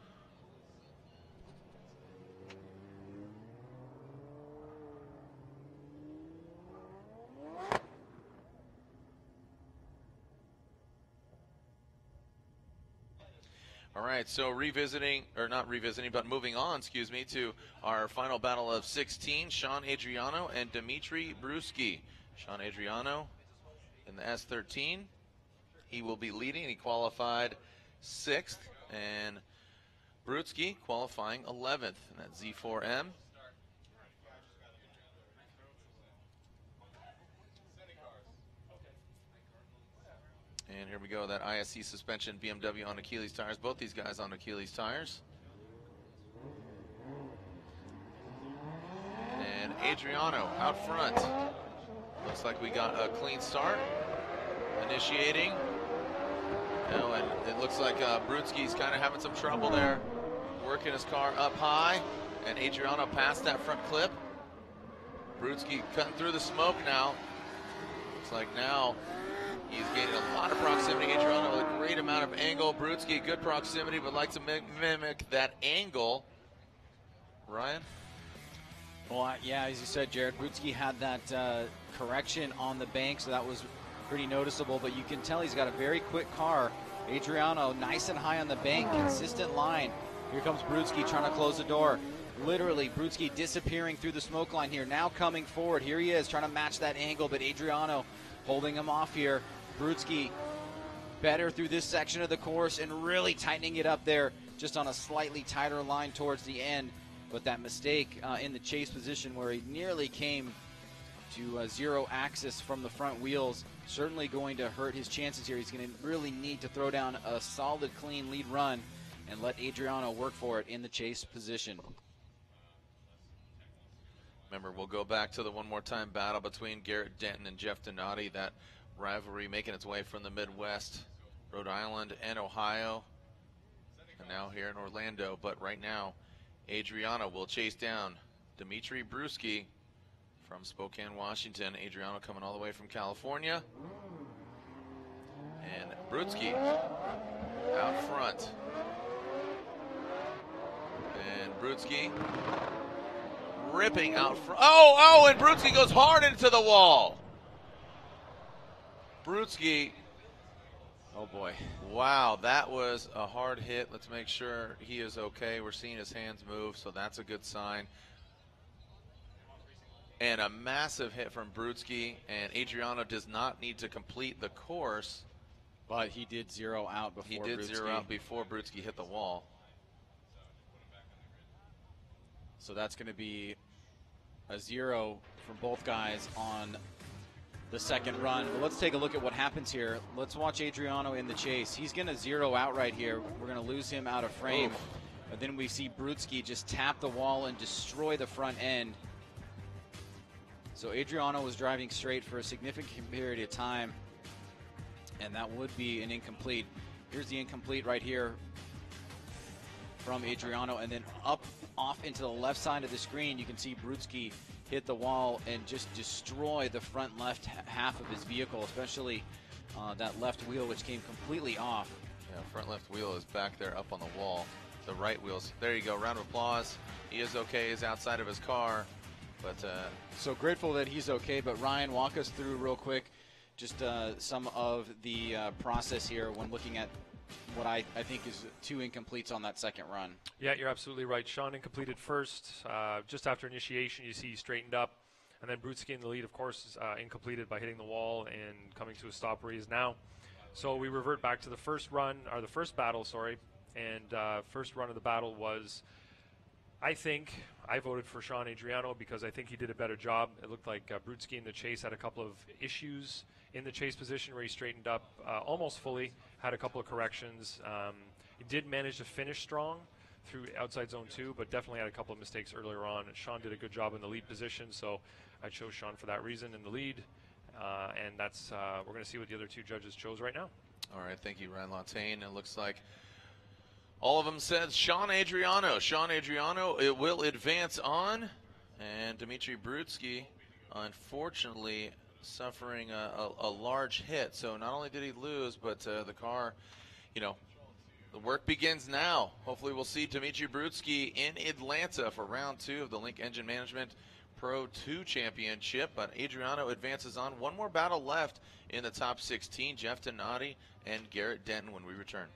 All right, so moving on, to our final battle of 16, Sean Adriano and Dimitri Bruschi. Sean Adriano in the S13. He will be leading. He qualified 6th, and Bruschi qualifying 11th in that Z4M. And here we go, that ISC suspension BMW on Achilles tires. Both these guys on Achilles tires. And Adriano out front. Looks like we got a clean start. Initiating. Oh, and it looks like Bruschi's kind of having some trouble there. Working his car up high. And Adriano passed that front clip. Bruschi cutting through the smoke now. Looks like now he's gaining a lot of proximity. Adriano with a great amount of angle. Bruschi, good proximity, but likes to mimic that angle. Ryan? Well, yeah, as you said, Jared, Bruschi had that correction on the bank, so that was pretty noticeable. But you can tell he's got a very quick car. Adriano nice and high on the bank, consistent line. Here comes Bruschi trying to close the door. Literally, Bruschi disappearing through the smoke line here. Now coming forward. Here he is trying to match that angle, but Adriano holding him off here. Bruschi better through this section of the course and really tightening it up there, just on a slightly tighter line towards the end. But that mistake in the chase position where he nearly came to zero axis from the front wheels, certainly going to hurt his chances here. He's going to really need to throw down a solid, clean lead run and let Adriano work for it in the chase position. Remember, we'll go back to the one more time battle between Garrett Denton and Jeff Donati. That rivalry making its way from the Midwest, Rhode Island and Ohio, and now here in Orlando. But right now, Adriano will chase down Dimitri Bruschi from Spokane, Washington. Adriano coming all the way from California. And Bruschi out front. And Bruschi ripping out front. Oh, and Bruschi goes hard into the wall. Bruschi. Oh boy. Wow, that was a hard hit. Let's make sure he is okay. We're seeing his hands move, so that's a good sign. And a massive hit from Bruschi, and Adriano does not need to complete the course. But he did zero out before He did Bruschi. zero out before Bruschi hit the wall. So that's going to be a zero from both guys on the second run. But let's take a look at what happens here. Let's watch Adriano in the chase. He's going to zero out right here. We're going to lose him out of frame. Oof. But then we see Brudski just tap the wall and destroy the front end. So Adriano was driving straight for a significant period of time, and that would be an incomplete. Here's the incomplete right here from Adriano, and then up off into the left side of the screen, you can see Brudski hit the wall and just destroy the front left half of his vehicle, especially that left wheel, which came completely off. Yeah, front left wheel is back there up on the wall. The right wheels, there you go, round of applause. He is okay, he's outside of his car. But so grateful that he's okay. But Ryan, walk us through real quick just some of the process here when looking at what I think is 2 incompletes on that second run. Yeah, you're absolutely right. Sean incompleted first. Just after initiation, you see he straightened up. And then Brudski in the lead, of course, is incompleted by hitting the wall and coming to a stop where he is now. So we revert back to the first run, or the first battle, sorry. And first run of the battle was, I voted for Sean Adriano because I think he did a better job. It looked like Brudski in the chase had a couple of issues in the chase position where he straightened up almost fully, had a couple of corrections. He did manage to finish strong through outside zone 2, but definitely had a couple of mistakes earlier on. And Sean did a good job in the lead position, so I chose Sean for that reason in the lead. And that's we're going to see what the other 2 judges chose right now. all right, thank you, Ryan Latain. It looks like all of them said Sean Adriano. Sean Adriano, it will advance on. And Dmitry Brudski, unfortunately, suffering a large hit. So not only did he lose, but the car, the work begins now. Hopefully we'll see Dmitry Brudski in Atlanta for round 2 of the Link Engine Management Pro 2 Championship. But Adriano advances on. One more battle left in the top 16. Jeff Donati and Garrett Denton when we return.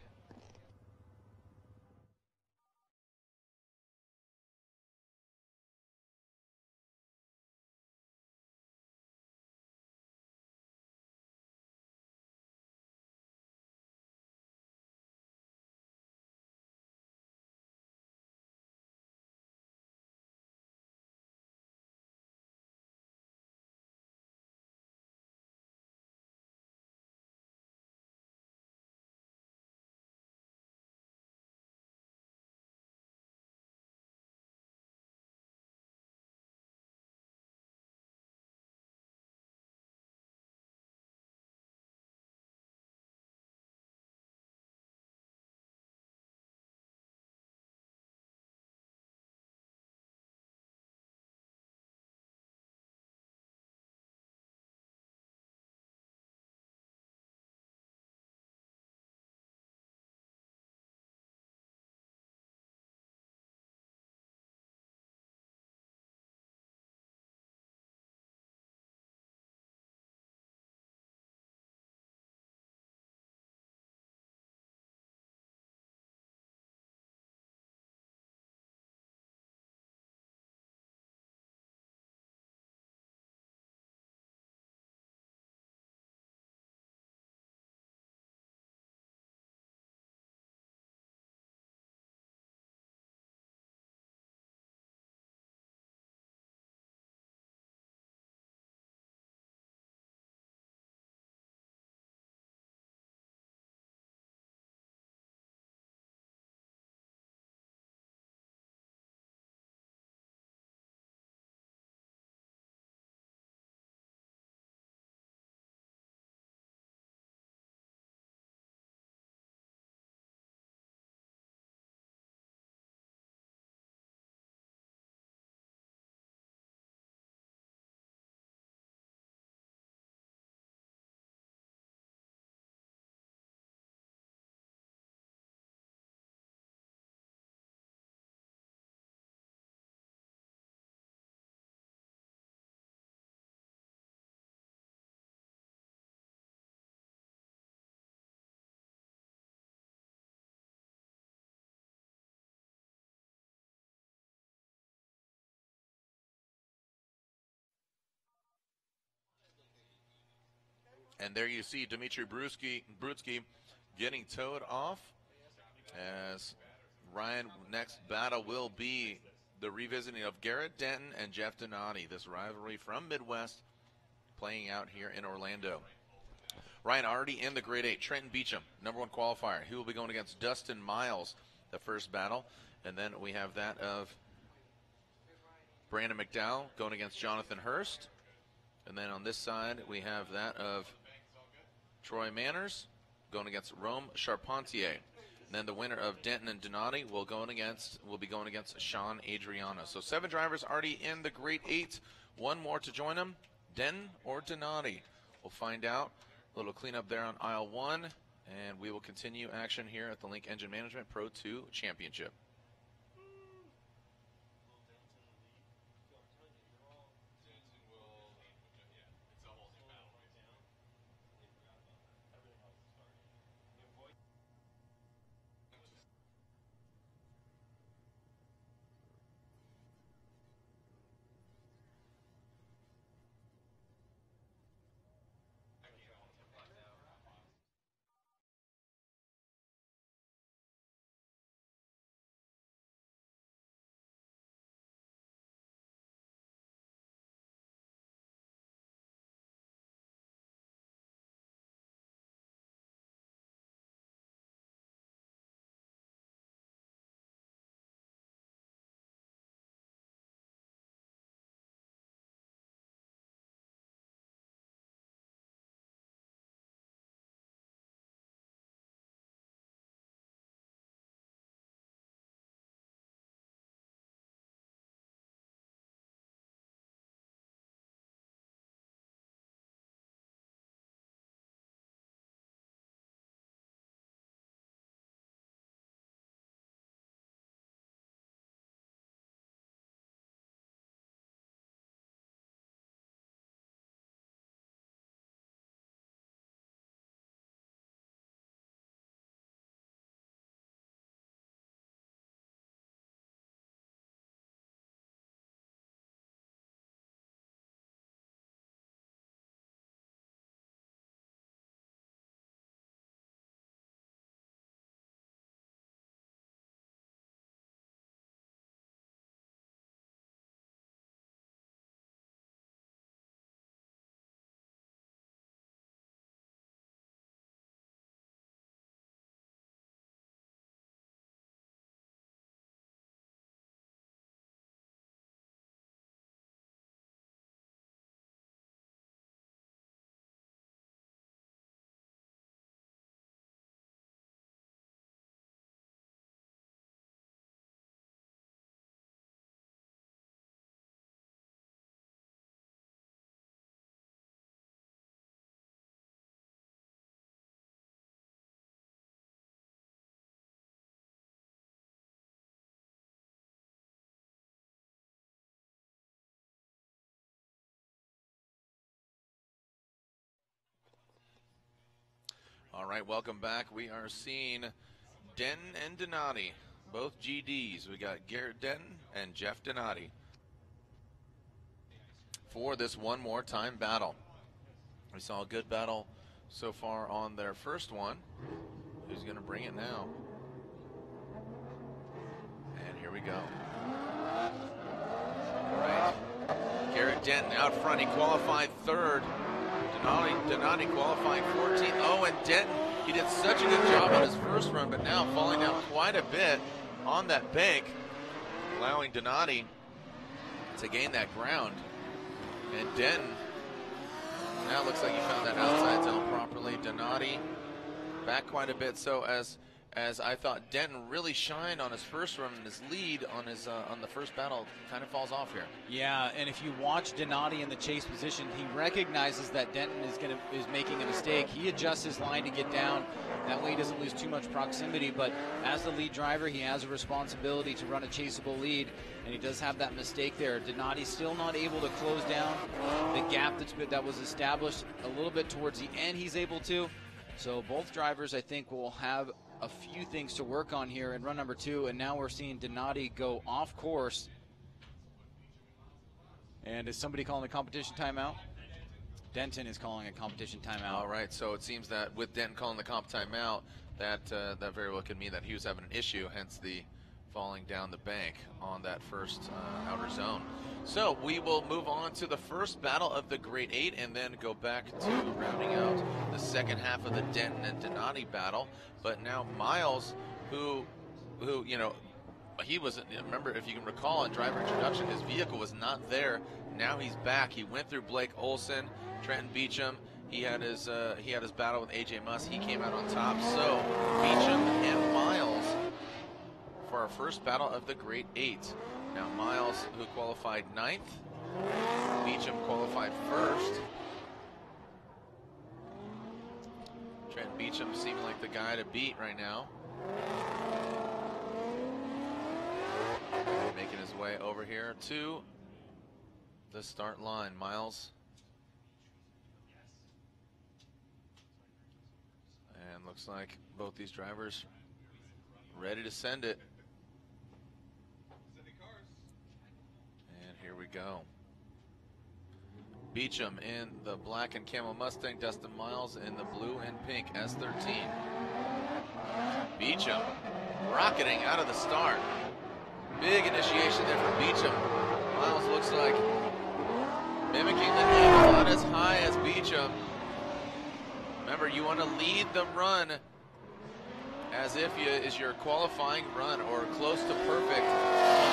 And there you see Dmitry Brudski getting towed off. As Ryan, next battle will be the revisiting of Garrett Denton and Jeff Donati. This rivalry from Midwest playing out here in Orlando. Ryan already in the Grade 8. Trenton Beecham, #1 qualifier. He will be going against Dustin Miles the first battle. And then we have that of Brandon McDowell going against Jonathan Hurst. And then on this side, we have that of Troy Manners going against Rome Charpentier. And then the winner of Denton and Donati will be going against Sean Adriano. So 7 drivers already in the Grade 8. 1 more to join them, Denton or Donati. We'll find out. A little cleanup there on aisle 1, and we will continue action here at the Link Engine Management Pro 2 Championship. All right, welcome back. We are seeing Denton and Donati, both GDs. We got Garrett Denton and Jeff Donati for this one more time battle. We saw a good battle so far on their first one. Who's going to bring it now? And here we go. All right, Garrett Denton out front. He qualified 3rd. Donati qualifying 14th. Oh, and Denton, he did such a good job on his first run, but now falling down quite a bit on that bank, allowing Donati to gain that ground. And Denton, now looks like he found that outside zone properly. Donati back quite a bit. So as I thought Denton really shined on his first run, and his lead on his on the first battle kind of falls off here. Yeah, and if you watch Donati in the chase position, he recognizes that Denton is making a mistake. He adjusts his line to get down. That way he doesn't lose too much proximity, but as the lead driver, he has a responsibility to run a chaseable lead, and he does have that mistake there. Donati's still not able to close down the gap that was established a little bit towards the end. He's able to. So both drivers, I think, will have a few things to work on here in run number 2, and now we're seeing Donati go off course. And is somebody calling a competition timeout? Denton is calling a competition timeout. All right, so it seems that with Denton calling the comp timeout, that very well could mean that he was having an issue, hence the falling down the bank on that first outer zone. So we will move on to the first battle of the Grade 8 and then go back to rounding out the second half of the Denton and Donati battle. But now Miles, who who, you know, he wasn't, remember, if you can recall in driver introduction, his vehicle was not there. Now he's back. He went through Blake Olson, Trenton Beecham. He had his battle with AJ Muss. He came out on top. So Beecham and Miles for our first battle of the Great Eight. Now Miles, who qualified 9th, Beecham qualified 1st. Trenton Beecham seeming like the guy to beat right now. Making his way over here to the start line. Miles. And looks like both these drivers ready to send it. And here we go. Beecham in the black and camel Mustang, Dustin Miles in the blue and pink S13. Beecham rocketing out of the start. Big initiation there for Beecham. Miles looks like mimicking the angle, not as high as Beecham. Remember, you want to lead the run as if is your qualifying run or close to perfect.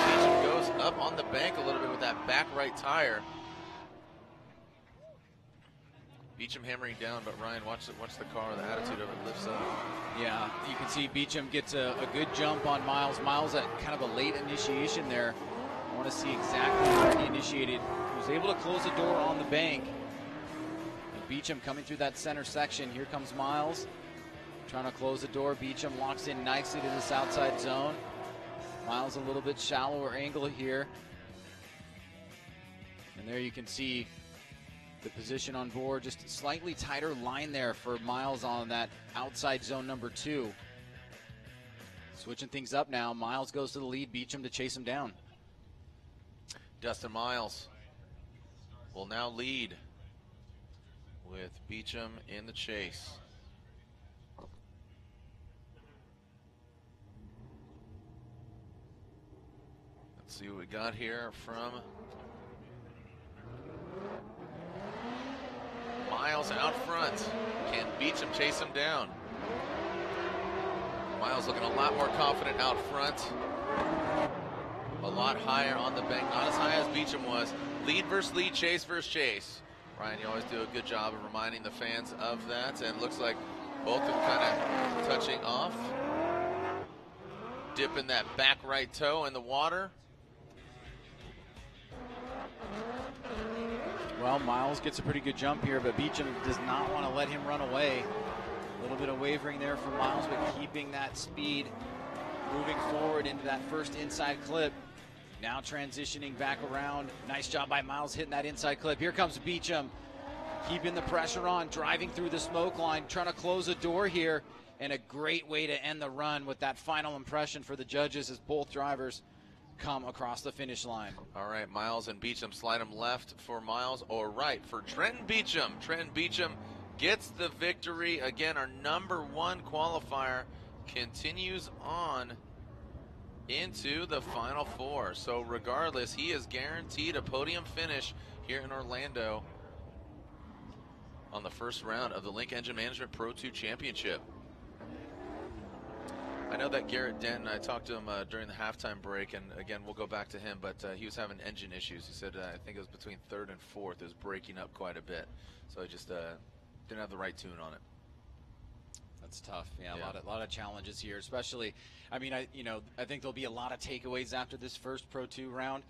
Beecham goes up on the bank a little bit with that back right tire. Beecham hammering down, but Ryan, watch the car, the attitude of it lifts up. Yeah, you can see Beecham gets a good jump on Miles. Miles at kind of a late initiation there. I want to see exactly where he initiated. He was able to close the door on the bank. And Beecham coming through that center section. Here comes Miles trying to close the door. Beecham locks in nicely to this outside zone. Miles a little bit shallower angle here. And there you can see the position on board, just a slightly tighter line there for Miles on that outside zone number 2. Switching things up now. Miles goes to the lead. Beecham to chase him down. Dustin Miles will now lead with Beecham in the chase. Let's see what we got here from Miles out front. Can Beecham chase him down? Miles looking a lot more confident out front. A lot higher on the bank. Not as high as Beecham was. Lead versus lead, chase versus chase. Ryan, you always do a good job of reminding the fans of that. And looks like both of them kind of touching off. Dipping that back right toe in the water. Well, Miles gets a pretty good jump here, but Beecham does not want to let him run away. A little bit of wavering there from Miles, but keeping that speed, moving forward into that first inside clip. Now transitioning back around. Nice job by Miles hitting that inside clip. Here comes Beecham, keeping the pressure on, driving through the smoke line, trying to close a door here, and a great way to end the run with that final impression for the judges as both drivers come across the finish line. All right, Miles and Beecham slide him left for Miles or right for Trenton Beecham. Trenton Beecham gets the victory. Again, our number 1 qualifier continues on into the Final Four. So regardless, he is guaranteed a podium finish here in Orlando on the first round of the Link Engine Management Pro 2 Championship. I know that Garrett Denton, I talked to him during the halftime break, and again, we'll go back to him, but he was having engine issues. He said, I think it was between 3rd and 4th, it was breaking up quite a bit. So I just didn't have the right tune on it. That's tough. Yeah, a lot of challenges here, especially, I mean, I think there'll be a lot of takeaways after this first Pro 2 round.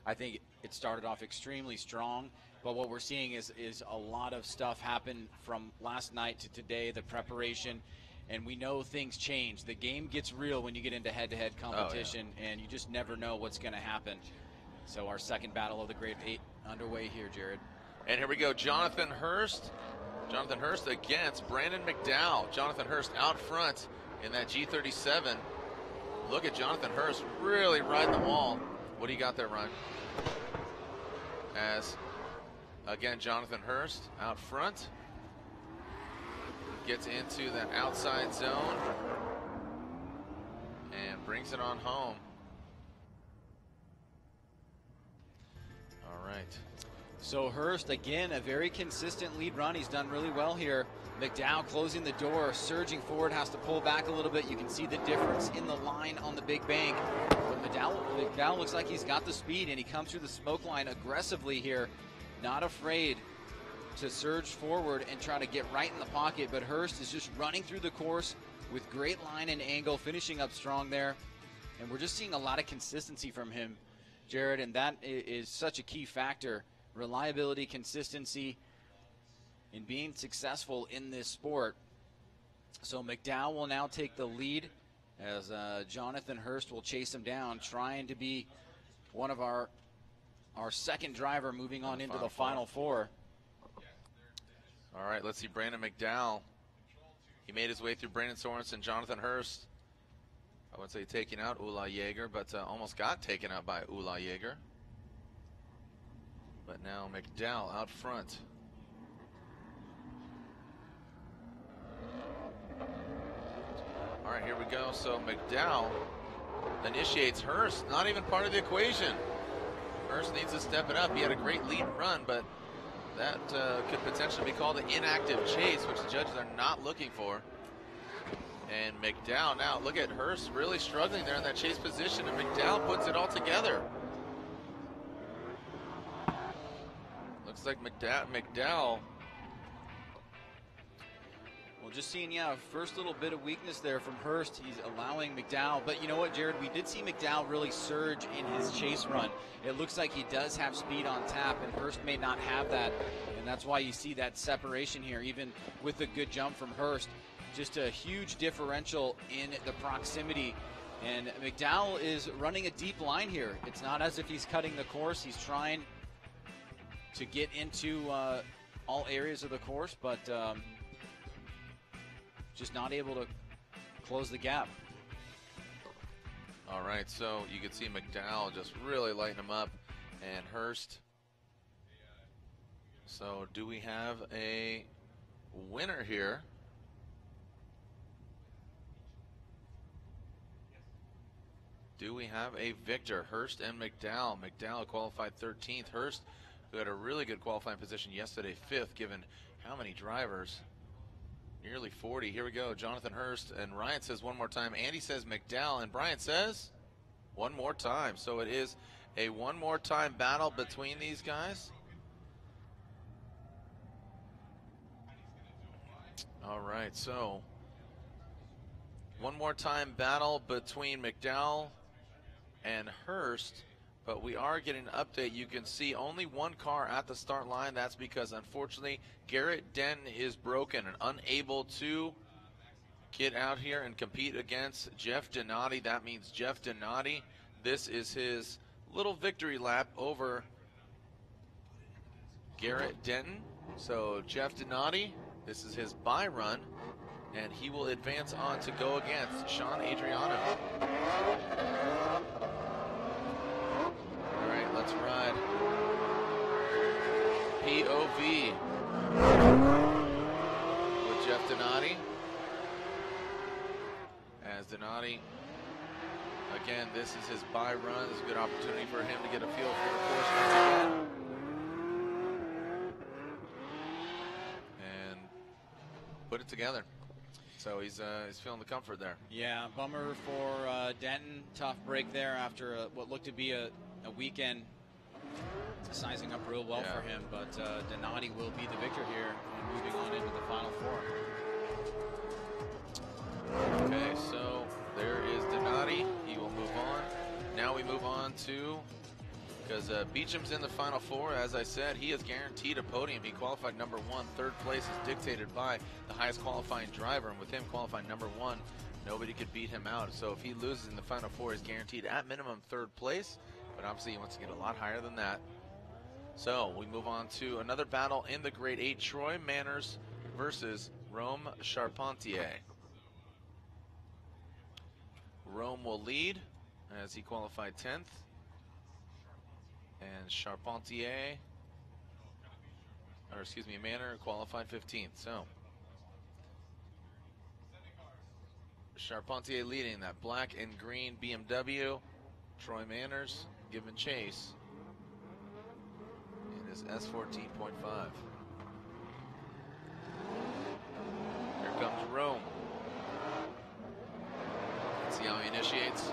I think it started off extremely strong, but what we're seeing is a lot of stuff happen from last night to today, the preparation. And we know things change. The game gets real when you get into head-to-head competition, and you just never know what's going to happen. So our second battle of the Great Eight underway here, Jared. And here we go, Jonathan Hurst. Jonathan Hurst against Brandon McDowell. Jonathan Hurst out front in that G37. Look at Jonathan Hurst really riding the wall. What do you got there, Ryan? As, again, Jonathan Hurst out front. Gets into that outside zone and brings it on home. All right. So Hurst, again, a very consistent lead run. He's done really well here. McDowell closing the door, surging forward, has to pull back a little bit. You can see the difference in the line on the big bank. But McDowell looks like he's got the speed, and he comes through the smoke line aggressively here, not afraid to surge forward and try to get right in the pocket. But Hurst is just running through the course with great line and angle, finishing up strong there. And we're just seeing a lot of consistency from him, Jared, and that is such a key factor. Reliability, consistency, and being successful in this sport. So McDowell will now take the lead as Jonathan Hurst will chase him down, trying to be one of our second driver moving on into the Final Four. All right, let's see Brandon McDowell. He made his way through Brandon Sorensen, Jonathan Hurst. I wouldn't say taking out Ula Yeager, but almost got taken out by Ula Yeager. But now McDowell out front. All right, here we go. So McDowell initiates Hurst, not even part of the equation. Hurst needs to step it up. He had a great lead run, but that could potentially be called an inactive chase, which the judges are not looking for. And McDowell now, look at Hurst really struggling there in that chase position, and McDowell puts it all together. Looks like McDowell. Well, just seeing, yeah, first little bit of weakness there from Hurst. He's allowing McDowell. But you know what, Jared? We did see McDowell really surge in his chase run. It looks like he does have speed on tap, and Hurst may not have that. And that's why you see that separation here, even with a good jump from Hurst. Just a huge differential in the proximity. And McDowell is running a deep line here. It's not as if he's cutting the course. He's trying to get into all areas of the course, but just not able to close the gap. All right, so you can see McDowell just really lighting him up, and Hurst. So do we have a winner here? Do we have a victor? Hurst and McDowell. McDowell qualified 13th. Hurst, who had a really good qualifying position yesterday, 5th, given how many drivers? Nearly 40. Here we go. Jonathan Hurst, and Ryan says one more time. Andy says McDowell, and Brian says one more time. So it is a one more time battle between these guys. All right, so one more time battle between McDowell and Hurst, but we are getting an update. You can see only one car at the start line. That's because, unfortunately, Garrett Denton is broken and unable to get out here and compete against Jeff Donati. That means Jeff Donati, this is his little victory lap over Garrett Denton. So Jeff Donati, this is his bye run, and he will advance on to go against Sean Adriano. All right, let's ride. POV with Jeff Donati. As Donati, again, this is his bye run. This is a good opportunity for him to get a feel for the course once again. And put it together. So he's feeling the comfort there. Yeah, bummer for Denton. Tough break there after what looked to be a weekend sizing up real well for him. But Donati will be the victor here and moving on into the Final Four. Okay, so there is Donati. He will move on. Now we move on to, because Beecham's in the Final Four, as I said, he is guaranteed a podium. He qualified number 1. Third place is dictated by the highest qualifying driver, and with him qualifying number 1, nobody could beat him out. So if he loses in the Final Four, he's guaranteed at minimum 3rd place, but obviously he wants to get a lot higher than that. So we move on to another battle in the Grade 8, Troy Manners versus Rome Charpentier. Rome will lead as he qualified 10th. And Charpentier, or excuse me, Manor qualified 15th. So Charpentier leading that black and green BMW. Troy Manners giving chase in his S14.5. Here comes Rome. Let's see how he initiates.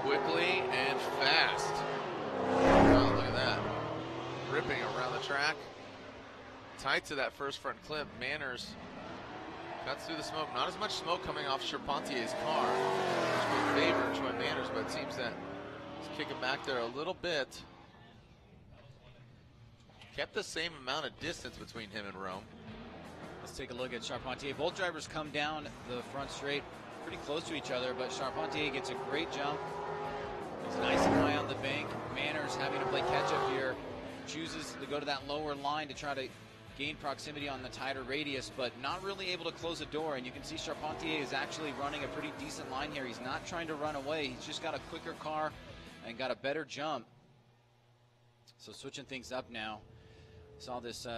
Quickly and fast. Wow, look at that. Ripping around the track. Tight to that first front clip. Manners cuts through the smoke. Not as much smoke coming off Charpentier's car, which would favor Troy Manners, but it seems that he's kicking back there a little bit. Kept the same amount of distance between him and Rome. Let's take a look at Charpentier. Both drivers come down the front straight pretty close to each other, but Charpentier gets a great jump. He's nice and high on the bank. Manners, having to play catch-up here, chooses to go to that lower line to try to gain proximity on the tighter radius, but not really able to close the door. And you can see Charpentier is actually running a pretty decent line here. He's not trying to run away. He's just got a quicker car and got a better jump. So switching things up now. Saw this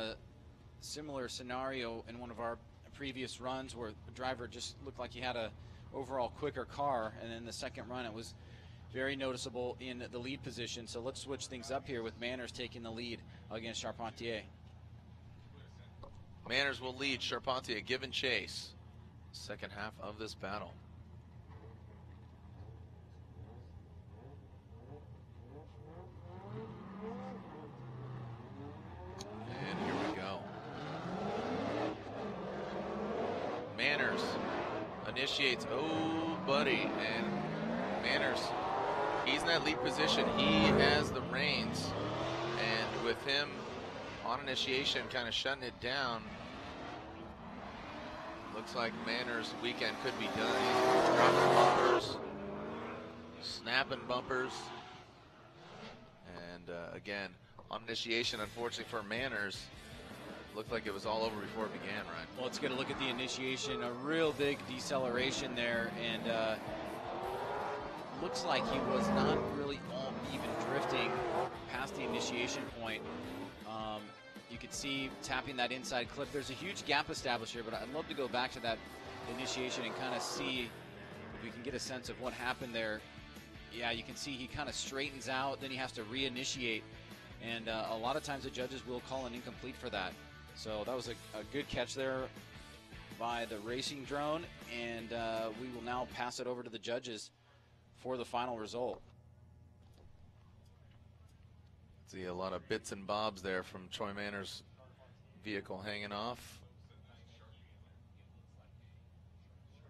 similar scenario in one of our previous runs where the driver just looked like he had a overall quicker car, and in the second run it was very noticeable in the lead position. So let's switch things up here with Manners taking the lead against Charpentier. Manners will lead Charpentier, give and chase. Second half of this battle. And here we go. Manners initiates, oh buddy, and Manners, he's in that lead position. He has the reins, and with him on initiation kind of shutting it down, looks like Manners' weekend could be done. He's dropping bumpers, snapping bumpers, and again, on initiation, unfortunately for Manners, looked like it was all over before it began, right? Well, let's get a look at the initiation. A real big deceleration there, and looks like he was not really all even drifting past the initiation point. You can see tapping that inside clip. There's a huge gap established here, but I'd love to go back to that initiation and kind of see if we can get a sense of what happened there. Yeah, you can see he kind of straightens out, then he has to reinitiate, and a lot of times the judges will call an incomplete for that. So that was a good catch there by the racing drone, and we will now pass it over to the judges for the final result. See a lot of bits and bobs there from Troy Manners' vehicle hanging off.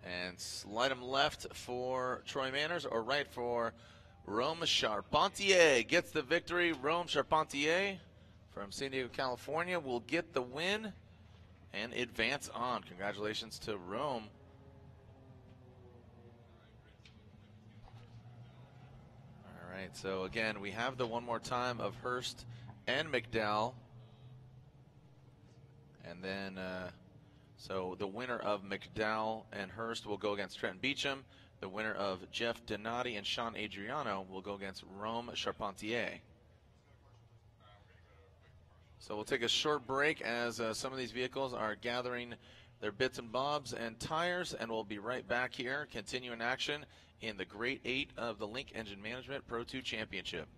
And slide him left for Troy Manners, or right for Rome Charpentier. Gets the victory. Rome Charpentier from San Diego, California will get the win and advance on. Congratulations to Rome. All right, so again, we have the one more time of Hurst and McDowell. And then, so the winner of McDowell and Hurst will go against Trenton Beecham. The winner of Jeff Donati and Sean Adriano will go against Rome Charpentier. So we'll take a short break as some of these vehicles are gathering their bits and bobs and tires, and we'll be right back here, continuing action in the Grade 8 of the Link Engine Management Pro 2 Championship.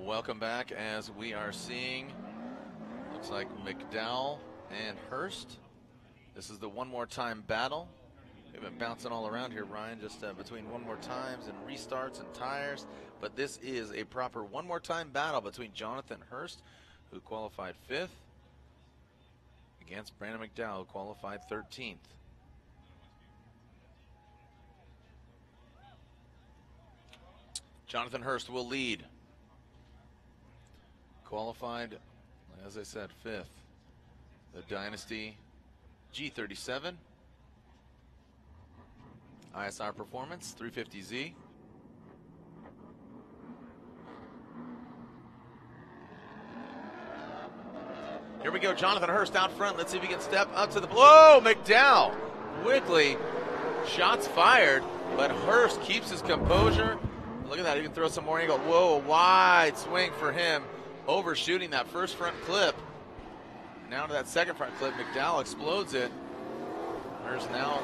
Welcome back as we are seeing, looks like McDowell and Hurst. This is the one more time battle. We've been bouncing all around here, Ryan, just between one more times and restarts and tires. But this is a proper one more time battle between Jonathan Hurst, who qualified 5th, against Brandon McDowell, who qualified 13th. Jonathan Hurst will lead. Qualified, as I said, 5th. The Dynasty G37. ISR Performance 350Z. Here we go, Jonathan Hurst out front. Let's see if he can step up to the... Whoa, McDowell! Quickly, shots fired, but Hurst keeps his composure. Look at that, he can throw some more angle. Whoa, a wide swing for him, overshooting that first front clip. Now to that second front clip, McDowell explodes it. Hurst now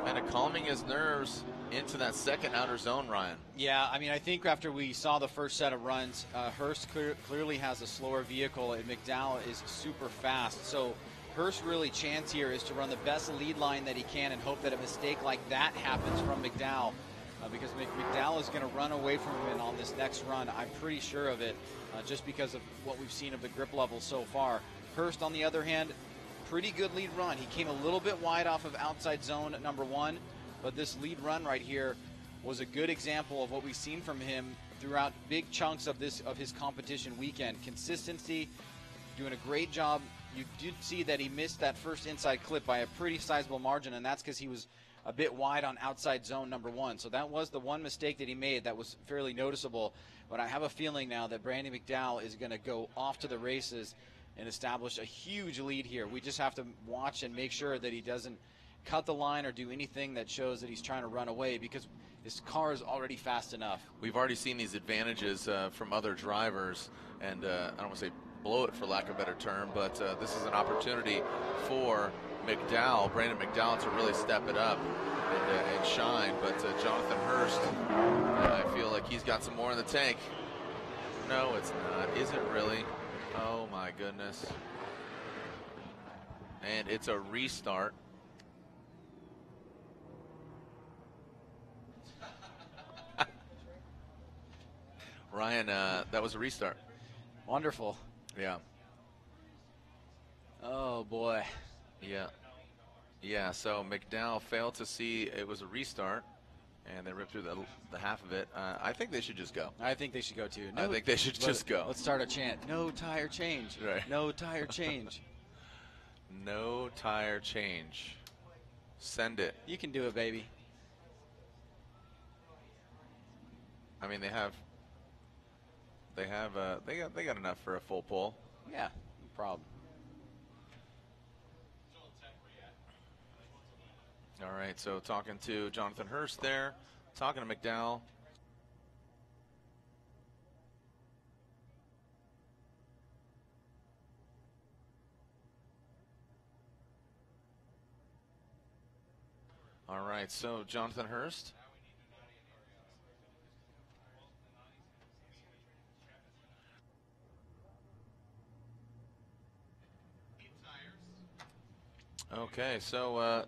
kind of calming his nerves into that second outer zone, Ryan. Yeah, I mean, I think after we saw the first set of runs, Hurst clearly has a slower vehicle, and McDowell is super fast. So Hurst's really chance here is to run the best lead line that he can and hope that a mistake like that happens from McDowell, because McDowell is going to run away from him on this next run. I'm pretty sure of it, just because of what we've seen of the grip level so far. Hurst, on the other hand, pretty good lead run. He came a little bit wide off of outside zone number 1, but this lead run right here was a good example of what we've seen from him throughout big chunks of his competition weekend. Consistency, doing a great job. You did see that he missed that first inside clip by a pretty sizable margin, and that's because he was a bit wide on outside zone number 1. So that was the one mistake that he made that was fairly noticeable. But I have a feeling now that Brandon McDowell is going to go off to the races and establish a huge lead here. We just have to watch and make sure that he doesn't cut the line or do anything that shows that he's trying to run away, because his car is already fast enough. We've already seen these advantages from other drivers, and I don't want to say blow it for lack of a better term, but this is an opportunity for McDowell, Brandon McDowell, to really step it up and shine. But Jonathan Hurst, I feel like he's got some more in the tank. No, it's not. Is it really? Oh my goodness. And it's a restart. Ryan, that was a restart. Wonderful. Yeah. Oh boy. Yeah. Yeah, so McDowell failed to see it was a restart, and they ripped through the half of it. I think they should just go. I think they should go too. I think they should just go. Let's start a chant. No tire change. Right. No tire change. No tire change. Send it. You can do it, baby. I mean, they got enough for a full pull. Yeah, no problem. All right, so talking to Jonathan Hurst there, talking to McDowell. All right, so Jonathan Hurst. Okay, so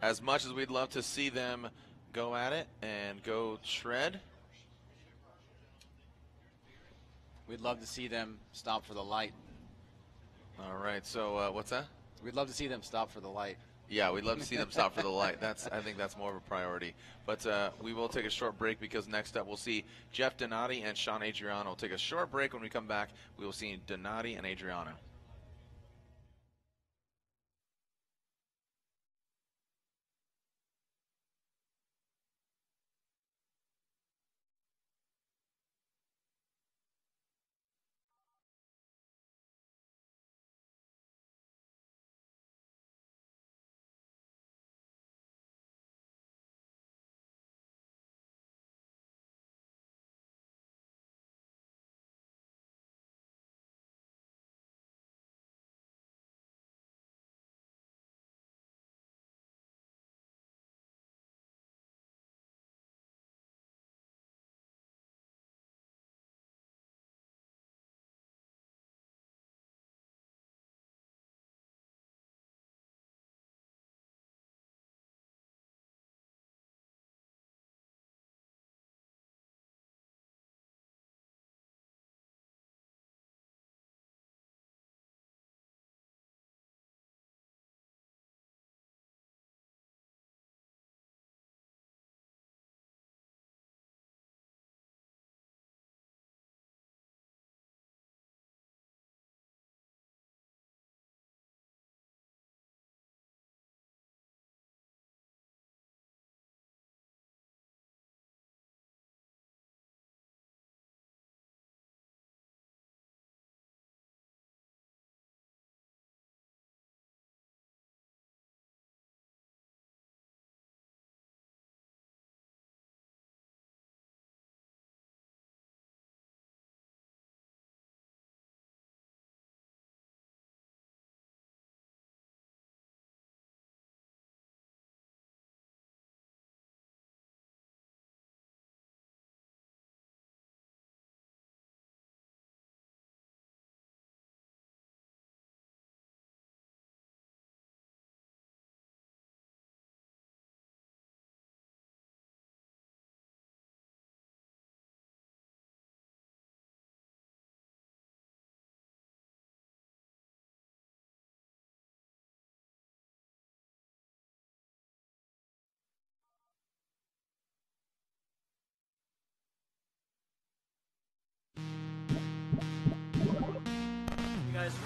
as much as we'd love to see them go at it and go shred, we'd love to see them stop for the light. All right, so what's that? We'd love to see them stop for the light. Yeah, we'd love to see them stop for the light. I think that's more of a priority. But we will take a short break, because next up we'll see Jeff Donati and Sean Adriano. We'll take a short break. When we come back, we will see Donati and Adriano.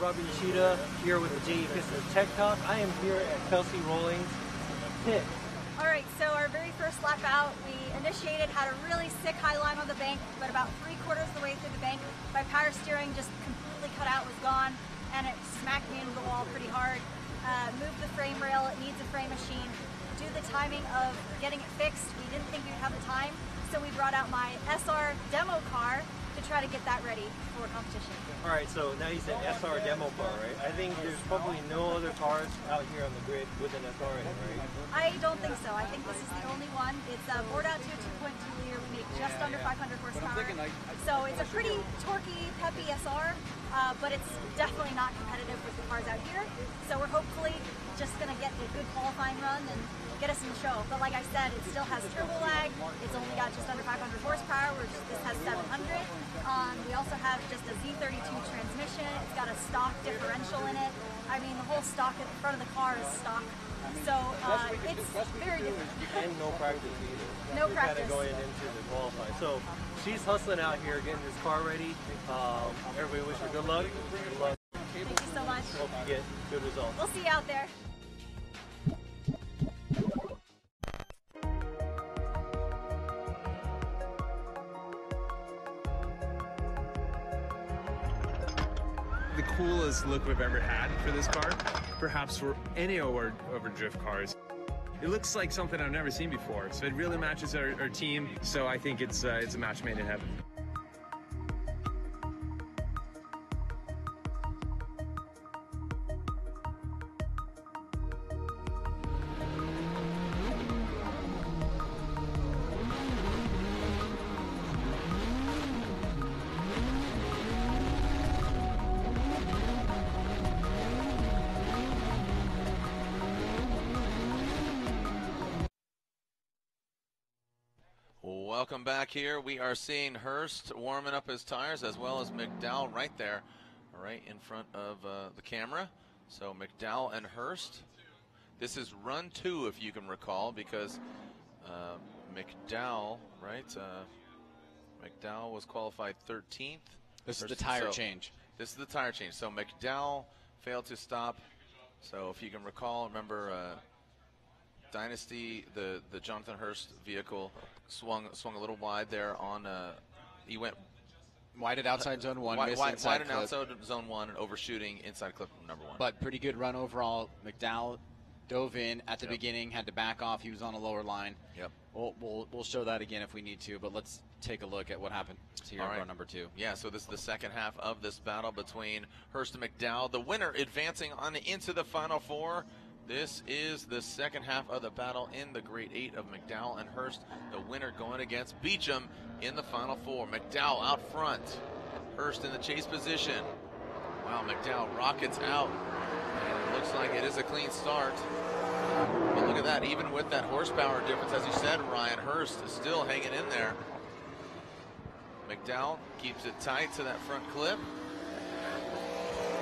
Robbie Nishida here with the JE Pistons Tech Talk. I am here at Kelsey Rolling's pit. All right, so our very first lap out, we initiated, had a really sick high line on the bank, but about 3/4 of the way through the bank, my power steering just completely cut out, was gone, and it smacked me into the wall pretty hard. Moved the frame rail, it needs a frame machine. Due to the timing of getting it fixed, we didn't think we'd have the time, so we brought out my SR demo car to try to get that ready for competition. All right, so now you said SR demo car, right? I think there's probably no other cars out here on the grid with an SR in it, right? I don't think so. I think this is the only one. It's bored out to a 2.2 liter. We make just under 500 horsepower. So it's a pretty torquey, peppy SR, but it's definitely not competitive with the cars out here. So we're hopefully just going to get a good qualifying run and get us in the show. But like I said, it still has turbo lag. It's only got just under 500 horsepower, whereas this has 700. We also have just a Z32 transmission. It's got a stock differential in it. I mean, the whole stock at the front of the car is stock. So it's very different. And no practice either. No practice. Kind of going into the qualifying. So she's hustling out here, getting this car ready. Everybody wish her good luck. Good luck. Thank you so much. Hope you get good results. We'll see you out there. The coolest look we've ever had for this car, perhaps for any of our drift cars. It looks like something I've never seen before, so it really matches our team, so I think it's a match made in heaven. Welcome back here. We are seeing Hurst warming up his tires as well as McDowell right there, right in front of the camera. So McDowell and Hurst. This is run 2, if you can recall, because McDowell, right? McDowell was qualified 13th. This is the tire change. This is the tire change. So McDowell failed to stop. So if you can recall, remember Dynasty, the Jonathan Hurst vehicle swung a little wide there on. He went wide at outside zone 1, wide inside and outside zone 1, and overshooting inside clip number 1. But pretty good run overall. McDowell dove in at the beginning, had to back off. He was on a lower line. Yep. We'll show that again if we need to, but let's take a look at what happened here in round number 2. Yeah, so this is the second half of this battle between Hurst and McDowell. The winner advancing on into the Final Four. This is the second half of the battle in the Grade 8 of McDowell and Hurst. The winner going against Beecham in the Final Four. McDowell out front. Hurst in the chase position. Wow, McDowell rockets out. And it looks like it is a clean start. But look at that, even with that horsepower difference, as you said, Ryan, Hurst is still hanging in there. McDowell keeps it tight to that front clip.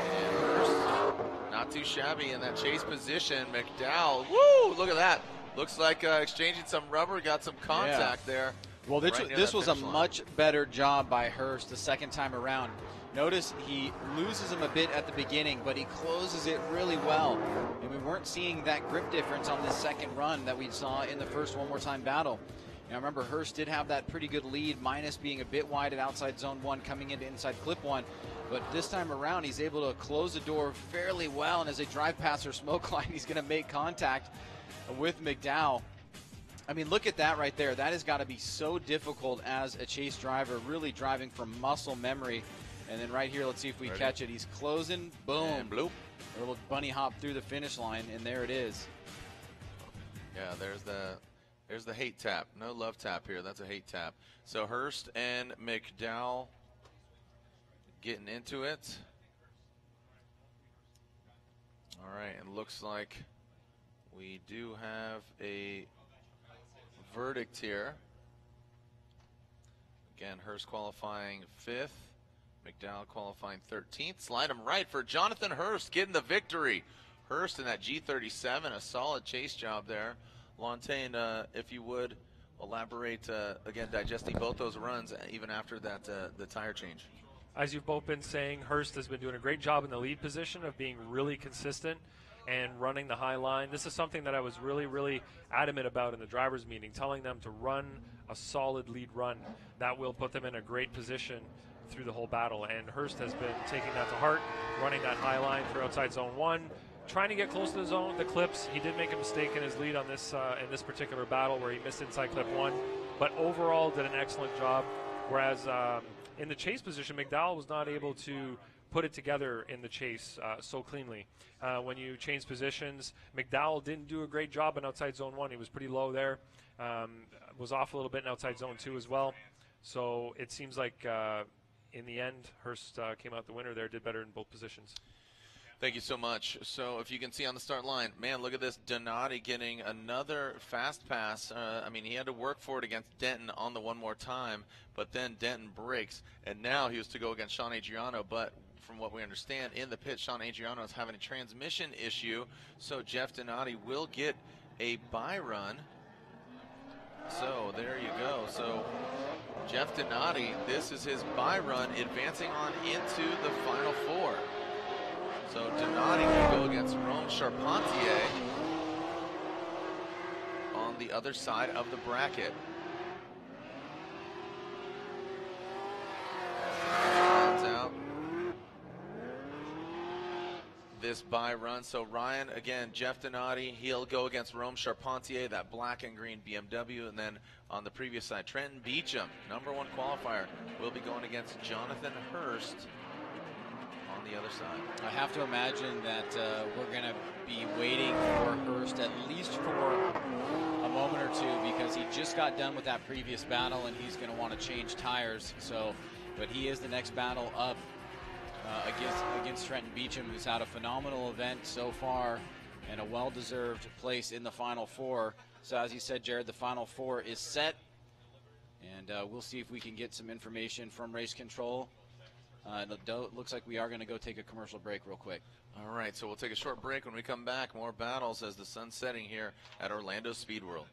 And Hurst not too shabby in that chase position. McDowell, woo, look at that. Looks like exchanging some rubber, got some contact there. Well, this was a much better job by Hurst the second time around. Notice he loses him a bit at the beginning, but he closes it really well. And we weren't seeing that grip difference on this second run that we saw in the first one more time battle. Now remember, Hurst did have that pretty good lead, minus being a bit wide at outside zone 1 coming into inside clip 1. But this time around, he's able to close the door fairly well, and as they drive past their smoke line, he's going to make contact with McDowell. I mean, look at that right there. That has got to be so difficult as a chase driver, really driving from muscle memory. And then right here, let's see if we catch it. He's closing, boom. And bloop. A little bunny hop through the finish line, and there it is. Yeah, there's the hate tap. No love tap here. That's a hate tap. So Hurst and McDowell getting into it. All right, and looks like we do have a verdict here. Again, Hurst qualifying 5th. McDowell qualifying 13th. Slide him right for Jonathan Hurst getting the victory. Hurst in that G37, a solid chase job there. Lontaine, if you would, elaborate, again, digesting both those runs even after that the tire change. As you've both been saying, Hurst has been doing a great job in the lead position of being really consistent and running the high line. This is something that I was really, really adamant about in the drivers' meeting, telling them to run a solid lead run. That will put them in a great position through the whole battle. And Hurst has been taking that to heart, running that high line through outside zone 1, trying to get close to the clips. He did make a mistake in his lead on this in this particular battle where he missed inside clip 1, but overall did an excellent job. Whereas in the chase position, McDowell was not able to put it together in the chase so cleanly. When you change positions, McDowell didn't do a great job in outside zone 1. He was pretty low there. Was off a little bit in outside zone 2 as well. So it seems like in the end, Hurst came out the winner there, did better in both positions. Thank you so much. So if you can see on the start line, man, look at this. Donati getting another fast pass. I mean, he had to work for it against Denton on the one more time, but then Denton breaks, and now he was to go against Sean Adriano. But from what we understand, in the pit, Sean Adriano is having a transmission issue, so Jeff Donati will get a bye run. So there you go. So Jeff Donati, this is his bye run, advancing on into the Final Four. So Donati will go against Rome Charpentier on the other side of the bracket. Rounds out this bye run. So Ryan, again, Jeff Donati, he'll go against Rome Charpentier, that black and green BMW. And then on the previous side, Trenton Beecham, #1 qualifier, will be going against Jonathan Hurst on the other side. I have to imagine that we're going to be waiting for Hurst at least for a moment or two, because he just got done with that previous battle and he's going to want to change tires. So, but he is the next battle up against Trenton Beecham, who's had a phenomenal event so far and a well-deserved place in the Final Four. So as you said, Jared, the Final Four is set, and we'll see if we can get some information from race control. It looks like we are going to go take a commercial break real quick. All right, so we'll take a short break. When we come back, more battles as the sun's setting here at Orlando Speed World.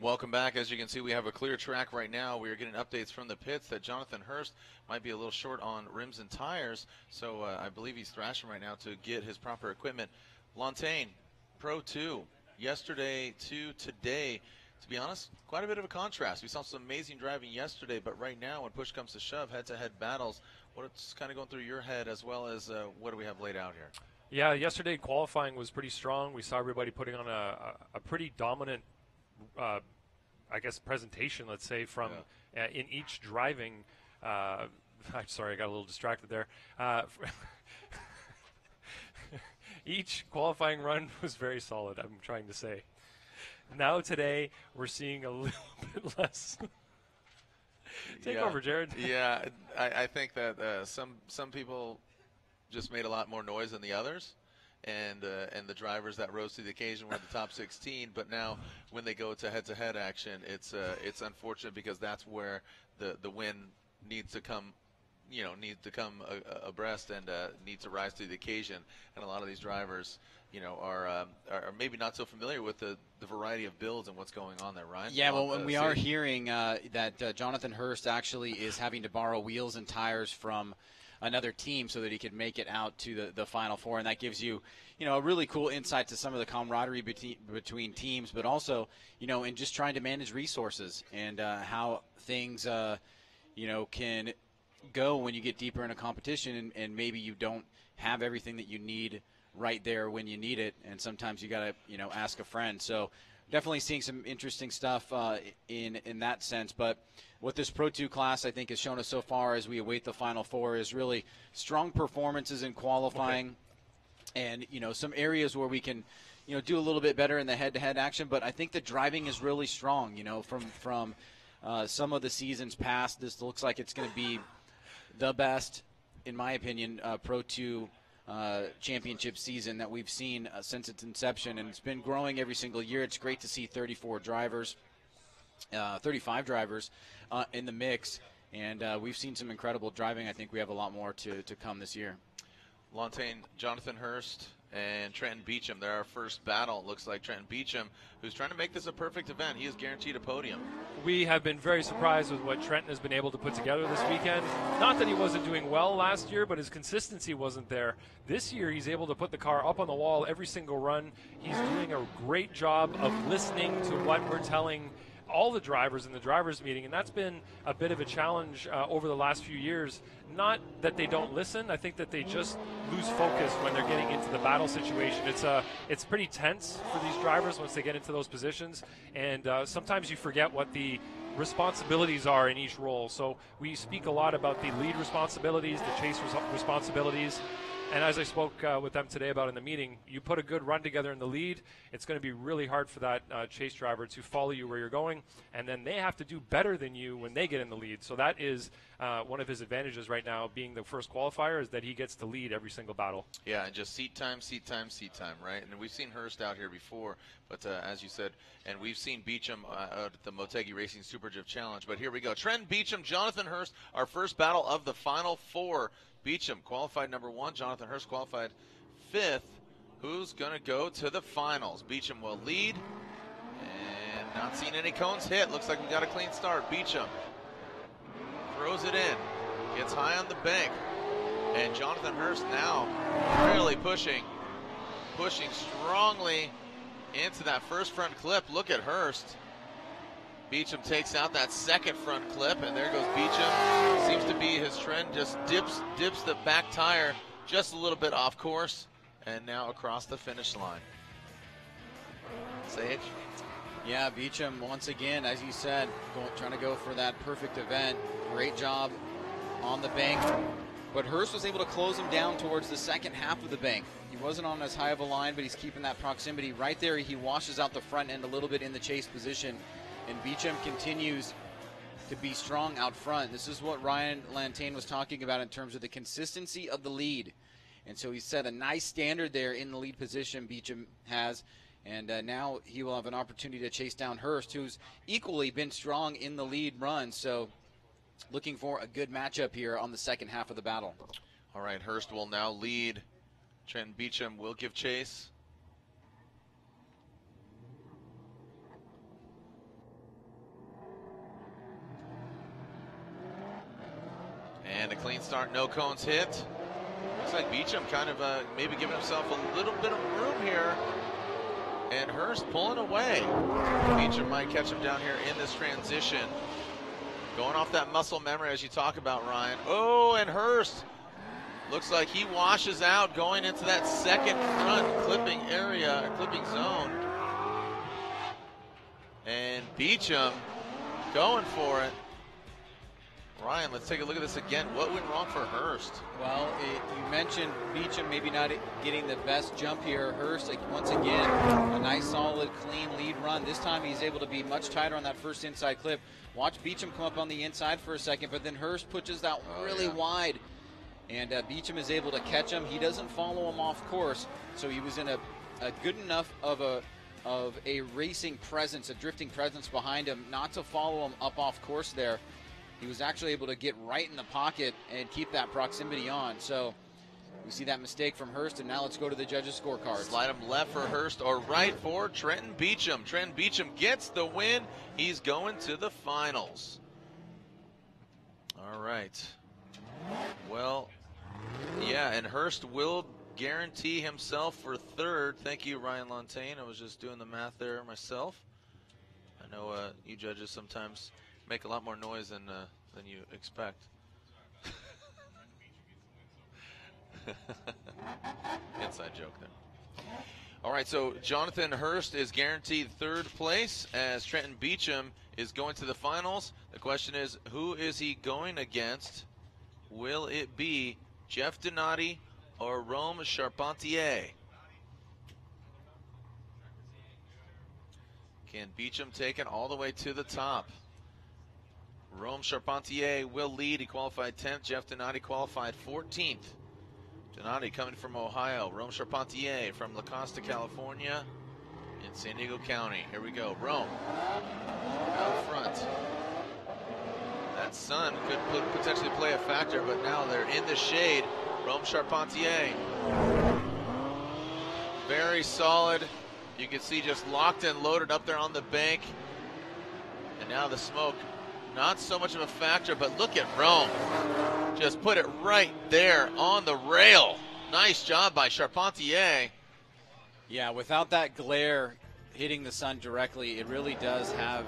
Welcome back. As you can see, we have a clear track right now. We are getting updates from the pits that Jonathan Hurst might be a little short on rims and tires, so I believe he's thrashing right now to get his proper equipment. Lantain, Pro 2, yesterday to today. To be honest, quite a bit of a contrast. We saw some amazing driving yesterday, but right now, when push comes to shove, head-to-head battles, what's kind of going through your head, as well as what do we have laid out here? Yeah, yesterday qualifying was pretty strong. We saw everybody putting on a pretty dominant, I guess, presentation, let's say, from in each driving. I'm sorry, I got a little distracted there. Each qualifying run was very solid, I'm trying to say. Now today, we're seeing a little bit less. Take over, Jared. Yeah, I think that some people just made a lot more noise than the others, and the drivers that rose to the occasion were the top 16. But now, when they go to head-to-head action, it's unfortunate, because that's where the win needs to come. Needs to come abreast and needs to rise to the occasion. And a lot of these drivers, are maybe not so familiar with the variety of builds and what's going on there, Ryan. Yeah, well, we are hearing that Jonathan Hurst actually is having to borrow wheels and tires from another team so that he could make it out to the Final Four, and that gives you, a really cool insight to some of the camaraderie between teams, but also, in just trying to manage resources and how things, can go when you get deeper in a competition, and maybe you don't have everything that you need right there when you need it, and sometimes you got to, ask a friend. So definitely seeing some interesting stuff in that sense. But what this Pro 2 class, I think, has shown us so far as we await the Final Four is really strong performances in qualifying, and, some areas where we can, do a little bit better in the head-to-head action. But I think the driving is really strong, from some of the seasons past. This looks like it's going to be the best, in my opinion, Pro 2 championship season that we've seen since its inception, and it's been growing every single year. It's great to see 35 drivers in the mix, and we've seen some incredible driving. I think we have a lot more to come this year. Lantain, Jonathan Hurst, and Trenton Beecham. They're our first battle. It looks like Trenton Beecham, who's trying to make this a perfect event. He is guaranteed a podium. We have been very surprised with what Trenton has been able to put together this weekend. Not that he wasn't doing well last year, but his consistency wasn't there. This year, he's able to put the car up on the wall every single run. He's doing a great job of listening to what we're telling all the drivers in the drivers meeting, and that's been a bit of a challenge over the last few years. Not that they don't listen, I think that they just lose focus when they're getting into the battle situation. It's pretty tense for these drivers once they get into those positions, and sometimes you forget what the responsibilities are in each role. So we speak a lot about the lead responsibilities, the chase responsibilities. And as I spoke with them today about in the meeting, you put a good run together in the lead, it's going to be really hard for that chase driver to follow you where you're going, and then they have to do better than you when they get in the lead. So that is one of his advantages right now, being the first qualifier, is that he gets to lead every single battle. Yeah, and just seat time, right? And we've seen Hurst out here before, but as you said, and we've seen Beecham at the Motegi Racing Super Jiv Challenge. But here we go. Trenton Beecham, Jonathan Hurst, our first battle of the Final Four. Beecham qualified number 1. Jonathan Hurst qualified 5th. Who's going to go to the finals? Beecham will lead. And not seeing any cones hit. Looks like we got a clean start. Beecham throws it in. Gets high on the bank. And Jonathan Hurst now really pushing strongly into that first front clip. Look at Hurst. Beecham takes out that second front clip, and there goes Beecham. Seems to be his trend, just dips the back tire just a little bit off course, and now across the finish line. Sage? Yeah, Beecham, once again, as you said, trying to go for that perfect event. Great job on the bank. But Hurst was able to close him down towards the second half of the bank. He wasn't on as high of a line, but he's keeping that proximity. Right there, he washes out the front end a little bit in the chase position. And Beecham continues to be strong out front. This is what Ryan Lantain was talking about in terms of the consistency of the lead. And so he set a nice standard there in the lead position, Beecham has. And now he will have an opportunity to chase down Hurst, who's equally been strong in the lead run. So looking for a good matchup here on the second half of the battle. All right, Hurst will now lead. Trenton Beecham will give chase. And a clean start, no cones hit. Looks like Beecham kind of maybe giving himself a little bit of room here. And Hurst pulling away. Beecham might catch him down here in this transition. Going off that muscle memory as you talk about, Ryan. Oh, and Hurst looks like he washes out going into that second front clipping area, clipping zone. And Beecham going for it. Ryan, let's take a look at this again. What went wrong for Hurst? Well, you mentioned Beecham maybe not getting the best jump here. Hurst, once again, a nice, solid, clean lead run. This time he's able to be much tighter on that first inside clip. Watch Beecham come up on the inside for a second, but then Hurst pushes that really wide. And Beecham is able to catch him. He doesn't follow him off course, so he was in a good enough of a racing presence, a drifting presence behind him, not to follow him up off course there. He was actually able to get right in the pocket and keep that proximity on. So we see that mistake from Hurst, and now let's go to the judges' scorecards. Slide him left for Hurst or right for Trenton Beecham. Trenton Beecham gets the win. He's going to the finals. All right. Well, yeah, and Hurst will guarantee himself for third. Thank you, Ryan Lantain. I was just doing the math there myself. I know you judges sometimes make a lot more noise than you expect. Inside joke there. All right, so Jonathan Hurst is guaranteed third place as Trenton Beecham is going to the finals. The question is, who is he going against? Will it be Jeff Donati or Rome Charpentier? Can Beecham take it all the way to the top? Rome Charpentier will lead. He qualified 10th. Jeff Donati qualified 14th. Donati coming from Ohio. Rome Charpentier from La Costa, California in San Diego County. Here we go. Rome out front. That sun could potentially play a factor, but now they're in the shade. Rome Charpentier. Very solid. You can see just locked and loaded up there on the bank. And now the smoke, not so much of a factor, but look at Rome. Just put it right there on the rail. Nice job by Charpentier. Yeah, without that glare hitting the sun directly, it really does have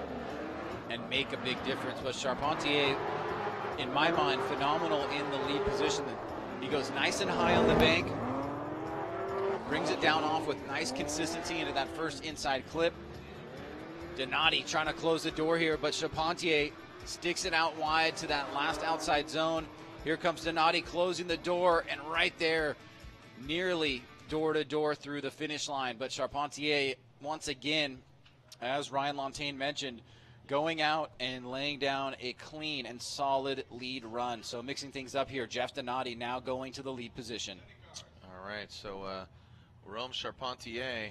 and make a big difference. But Charpentier, in my mind, phenomenal in the lead position. He goes nice and high on the bank, brings it down off with nice consistency into that first inside clip. Donati trying to close the door here, but Charpentier sticks it out wide to that last outside zone. Here comes Donati closing the door, and right there, nearly door to door through the finish line. But Charpentier, once again, as Ryan Lantain mentioned, going out and laying down a clean and solid lead run. So mixing things up here, Jeff Donati now going to the lead position. All right, so Rome Charpentier,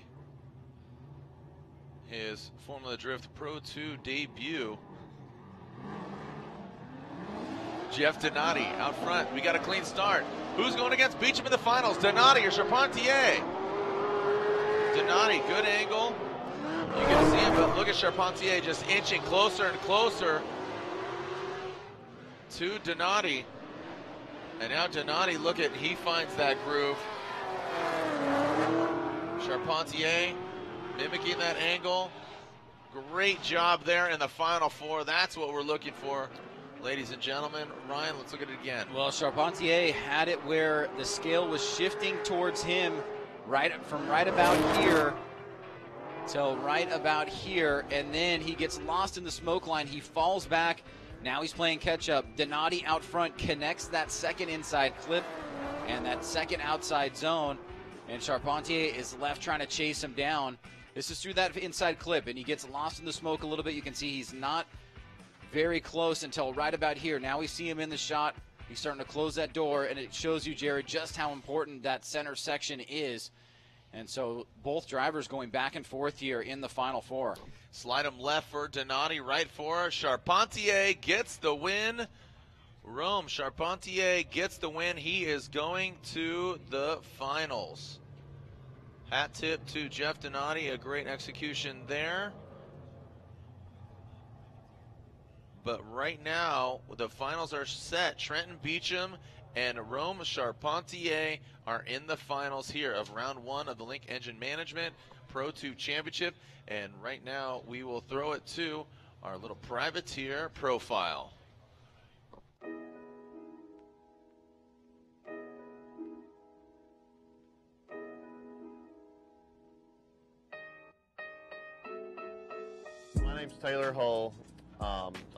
his Formula Drift Pro 2 debut. Jeff Donati out front. We got a clean start. Who's going against Beecham in the finals? Donati or Charpentier? Donati, good angle. You can see him, but look at Charpentier just inching closer and closer to Donati. And now Donati, look at, he finds that groove. Charpentier mimicking that angle. Great job there in the final four. That's what we're looking for, ladies and gentlemen. Ryan, let's look at it again. Well, Charpentier had it where the scale was shifting towards him from right about here till right about here, and then he gets lost in the smoke line. He falls back. Now he's playing catch up. Donati out front connects that second inside clip and that second outside zone, and Charpentier is left trying to chase him down. This is through that inside clip, and he gets lost in the smoke a little bit. You can see he's not very close until right about here. Now we see him in the shot. He's starting to close that door, and it shows you, Jared, just how important that center section is. And so both drivers going back and forth here in the final four. Slide him left for Donati, right for Charpentier gets the win. Rome Charpentier gets the win. He is going to the finals. Hat tip to Jeff Donati, a great execution there. But right now, the finals are set. Trenton Beecham and Rome Charpentier are in the finals here of round 1 of the Link Engine Management Pro 2 Championship. And right now, we will throw it to our little privateer profile. My name's Taylor Hull.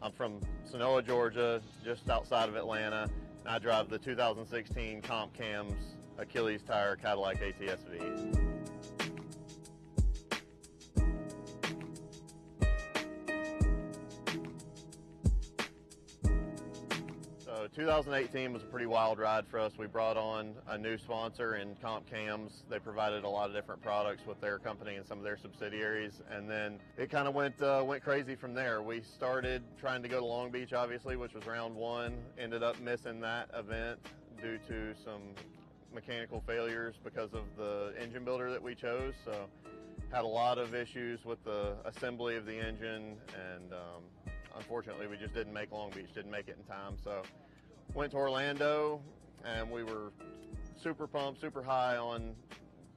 I'm from Sonoa, Georgia, just outside of Atlanta. I drive the 2016 Comp Cams Achilles tire Cadillac ATS-V. So 2018 was a pretty wild ride for us. We brought on a new sponsor in Comp Cams. They provided a lot of different products with their company and some of their subsidiaries, and then it kind of went crazy from there. We started trying to go to Long Beach, obviously, which was round 1. Ended up missing that event due to some mechanical failures because of the engine builder that we chose. So had a lot of issues with the assembly of the engine, and unfortunately we just didn't make Long Beach, didn't make it in time. So went to Orlando, and we were super pumped, super high on,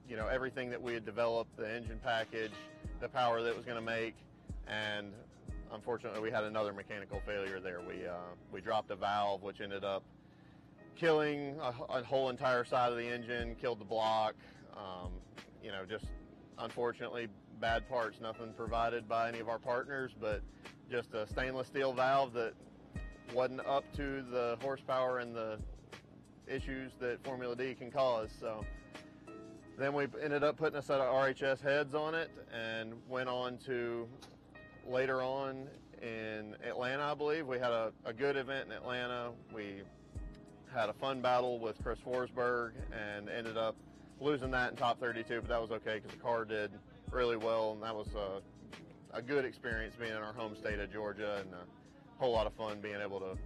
you know, everything that we had developed, the engine package, the power that it was going to make, and unfortunately we had another mechanical failure there. We dropped a valve, which ended up killing a whole entire side of the engine, killed the block. You know, just unfortunately bad parts, nothing provided by any of our partners, but just a stainless steel valve that wasn't up to the horsepower and the issues that Formula D can cause. So then we ended up putting a set of RHS heads on it and went on to later on in Atlanta, I believe. We had a good event in Atlanta. We had a fun battle with Chris Forsberg and ended up losing that in top 32, but that was okay because the car did really well, and that was a good experience being in our home state of Georgia, and a whole lot of fun being able to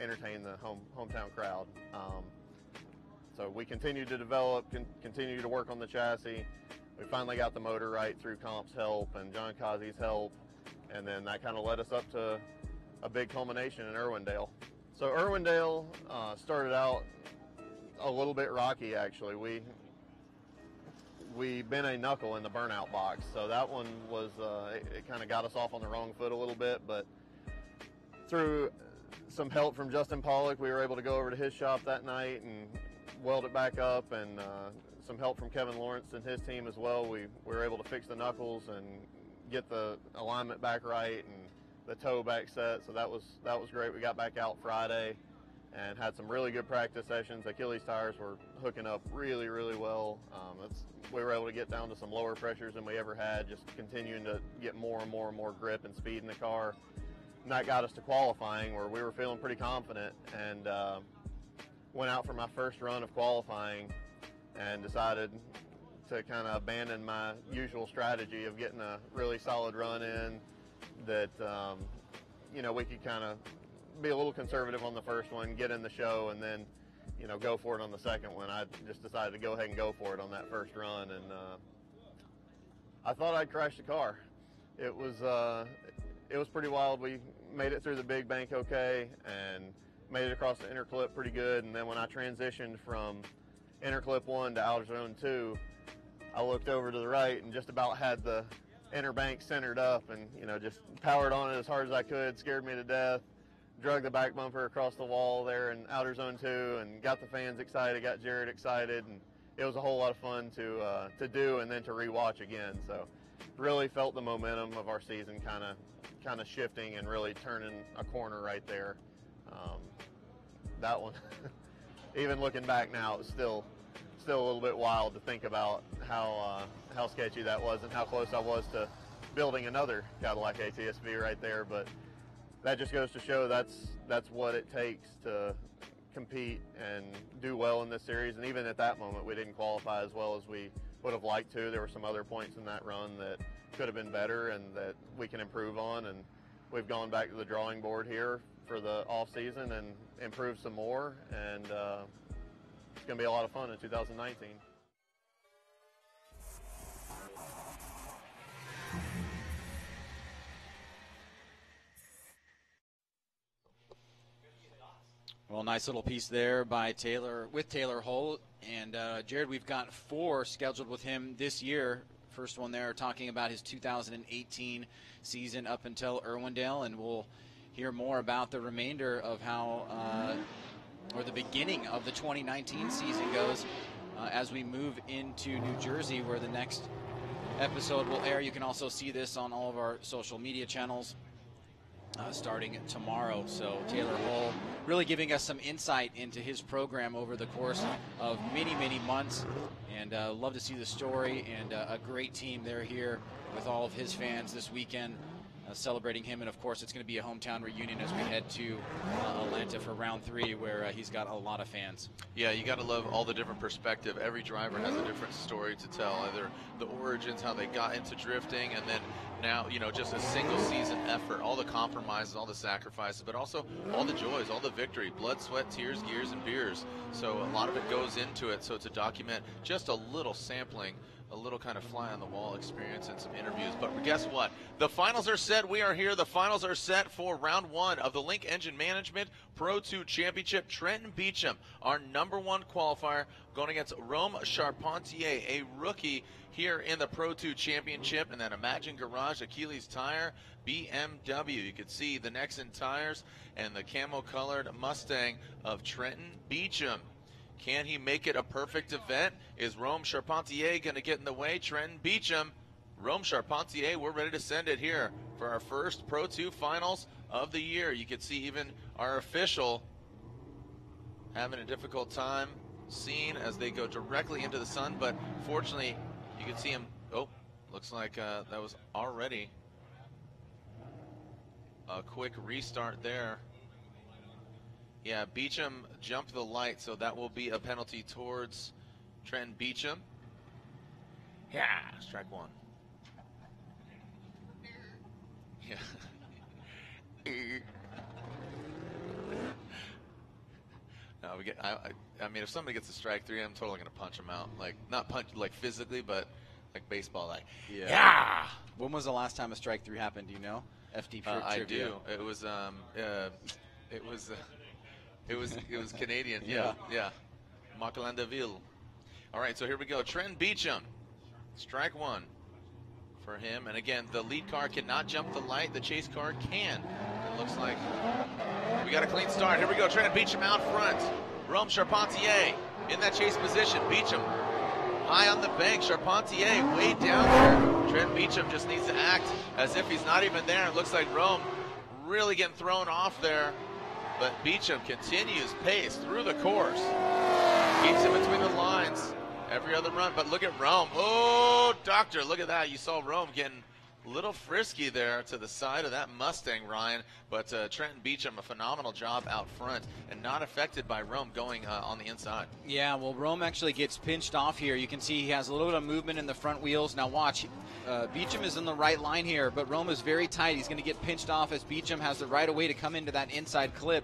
entertain the hometown crowd. So we continued to develop, continue to work on the chassis. We finally got the motor right through Comp's help and John Kazi's help, and then that kind of led us up to a big culmination in Irwindale. So Irwindale started out a little bit rocky, actually. We bent a knuckle in the burnout box, so that one was, it kind of got us off on the wrong foot a little bit, but through some help from Justin Pollock, we were able to go over to his shop that night and weld it back up, and some help from Kevin Lawrence and his team as well. We were able to fix the knuckles and get the alignment back right and the toe back set, so that was great. We got back out Friday and had some really good practice sessions. Achilles tires were hooking up really, really well. We were able to get down to some lower pressures than we ever had, just continuing to get more and more and more grip and speed in the car. And that got us to qualifying, where we were feeling pretty confident, and went out for my first run of qualifying and decided to kind of abandon my usual strategy of getting a really solid run in that, you know, we could kind of be a little conservative on the first one, get in the show, and then, you know, go for it on the second one. I just decided to go ahead and go for it on that first run, and I thought I'd crash the car. It was pretty wild. We made it through the big bank okay and made it across the inner clip pretty good, and then when I transitioned from inner clip 1 to outer zone 2, I looked over to the right and just about had the inner bank centered up, and, you know, just powered on it as hard as I could, scared me to death. Drug the back bumper across the wall there in outer zone 2 and got the fans excited, got Jared excited, and it was a whole lot of fun to do and then to rewatch again. So really felt the momentum of our season kind of shifting and really turning a corner right there. That one, even looking back now, it's still a little bit wild to think about how sketchy that was and how close I was to building another Cadillac ATS-V right there. But that just goes to show that's what it takes to compete and do well in this series. And even at that moment, we didn't qualify as well as we would have liked to. There were some other points in that run that could have been better and that we can improve on. And we've gone back to the drawing board here for the off season and improved some more. And it's going to be a lot of fun in 2019. Well, nice little piece there by Taylor, with Taylor Hull. And Jared, we've got 4 scheduled with him this year. First one there talking about his 2018 season up until Irwindale, and we'll hear more about the remainder of how, or the beginning of the 2019 season goes as we move into New Jersey, where the next episode will air. You can also see this on all of our social media channels starting tomorrow. So Taylor Hull really giving us some insight into his program over the course of many, many months. And love to see the story, and a great team. They're here with all of his fans this weekend celebrating him. And, of course, it's going to be a hometown reunion as we head to Atlanta for round 3, where he's got a lot of fans. Yeah, you got to love all the different perspective. Every driver has a different story to tell, either the origins, how they got into drifting, and then now, you know, just a single season effort, all the compromises, all the sacrifices, but also all the joys, all the victory, blood, sweat, tears, gears, and beers. So a lot of it goes into it. So to document just a little sampling, a little kind of fly on the wall experience and some interviews. But guess what? The finals are set. We are here. The finals are set for round 1 of the Link Engine Management Pro 2 Championship. Trenton Beecham, our #1 qualifier, going against Rome Charpentier, a rookie here in the Pro 2 Championship. And then Imagine Garage, Achilles Tire, BMW. You can see the Nexen tires and the camo-colored Mustang of Trenton Beecham. Can he make it a perfect event? Is Rome Charpentier going to get in the way? Trenton Beecham, Rome Charpentier, we're ready to send it here for our first Pro 2 finals of the year. You can see even our official having a difficult time seeing as they go directly into the sun, but fortunately you can see him. Oh, looks like that was already a quick restart there. Yeah, Beecham jumped the light, so that will be a penalty towards Trenton Beecham. Yeah, strike 1. Yeah. No, we get. I mean, if somebody gets a strike 3, I'm totally gonna punch him out. Like, not punch like physically, but like baseball, like. Yeah. When was the last time a strike 3 happened? Do you know? FD I trivia. do. It was Canadian. Yeah. Maclandaville. All right, so here we go. Trenton Beecham, strike 1 for him. And again, the lead car cannot jump the light. The chase car can. It looks like we got a clean start. Here we go. Trenton Beecham out front. Rome Charpentier in that chase position. Beecham high on the bank. Charpentier way down there. Trenton Beecham just needs to act as if he's not even there. It looks like Rome really getting thrown off there. But Beecham continues pace through the course. Keeps it between the lines every other run. But look at Rome. Oh, doctor, look at that. You saw Rome getting a little frisky there to the side of that Mustang, Ryan. But Trenton Beecham, a phenomenal job out front and not affected by Rome going on the inside. Yeah, well, Rome actually gets pinched off here. You can see he has a little bit of movement in the front wheels. Now watch, Beecham is in the right line here, but Rome is very tight. He's going to get pinched off as Beecham has the right of way to come into that inside clip.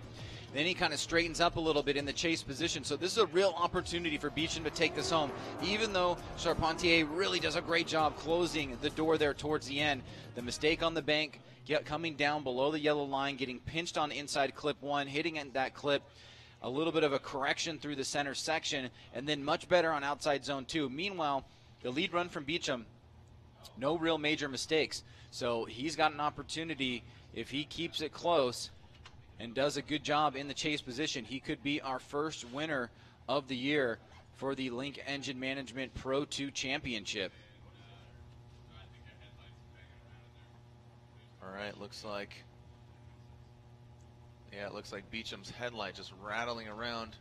Then he kind of straightens up a little bit in the chase position. So this is a real opportunity for Beecham to take this home. Even though Charpentier really does a great job closing the door there towards the end, the mistake on the bank, coming down below the yellow line, getting pinched on inside clip 1, hitting at that clip, a little bit of a correction through the center section, and then much better on outside zone 2. Meanwhile, the lead run from Beecham, no real major mistakes. So he's got an opportunity, if he keeps it close and does a good job in the chase position, he could be our first winner of the year for the Link Engine Management Pro 2 Championship. All right, looks like Beecham's headlight just rattling around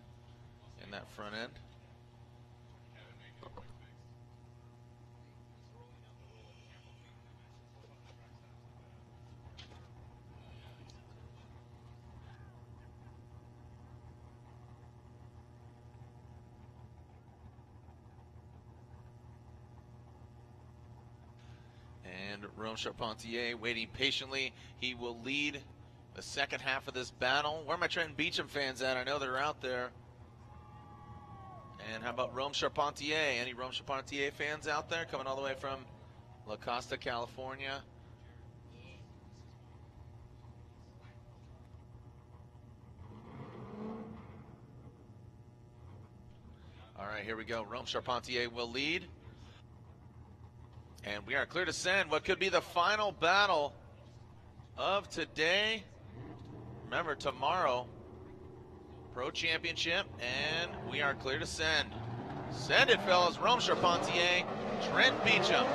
in that front end. And Rome Charpentier waiting patiently. He will lead the second half of this battle. Where are my Trenton Beecham fans at? I know they're out there. And how about Rome Charpentier? Any Rome Charpentier fans out there coming all the way from La Costa, California? right, here we go. Rome Charpentier will lead. And we are clear to send what could be the final battle of today. Remember, tomorrow, Pro Championship, and we are clear to send. Send it, fellas. Rome Charpentier, Trent Beecham.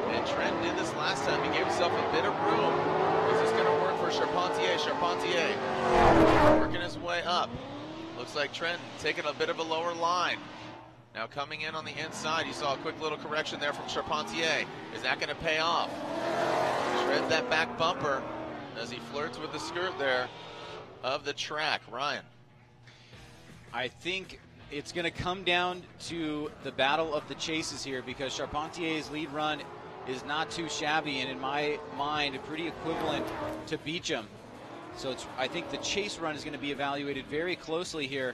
And Trent did this last time. He gave himself a bit of room. Is this going to work for Charpentier? Charpentier working his way up. Looks like Trent taking a bit of a lower line. Now coming in on the inside, you saw a quick little correction there from Charpentier. Is that going to pay off? Shred that back bumper as he flirts with the skirt there of the track. Ryan. I think it's going to come down to the battle of the chases here, because Charpentier's lead run is not too shabby, and in my mind, pretty equivalent to Beecham. So I think the chase run is going to be evaluated very closely here,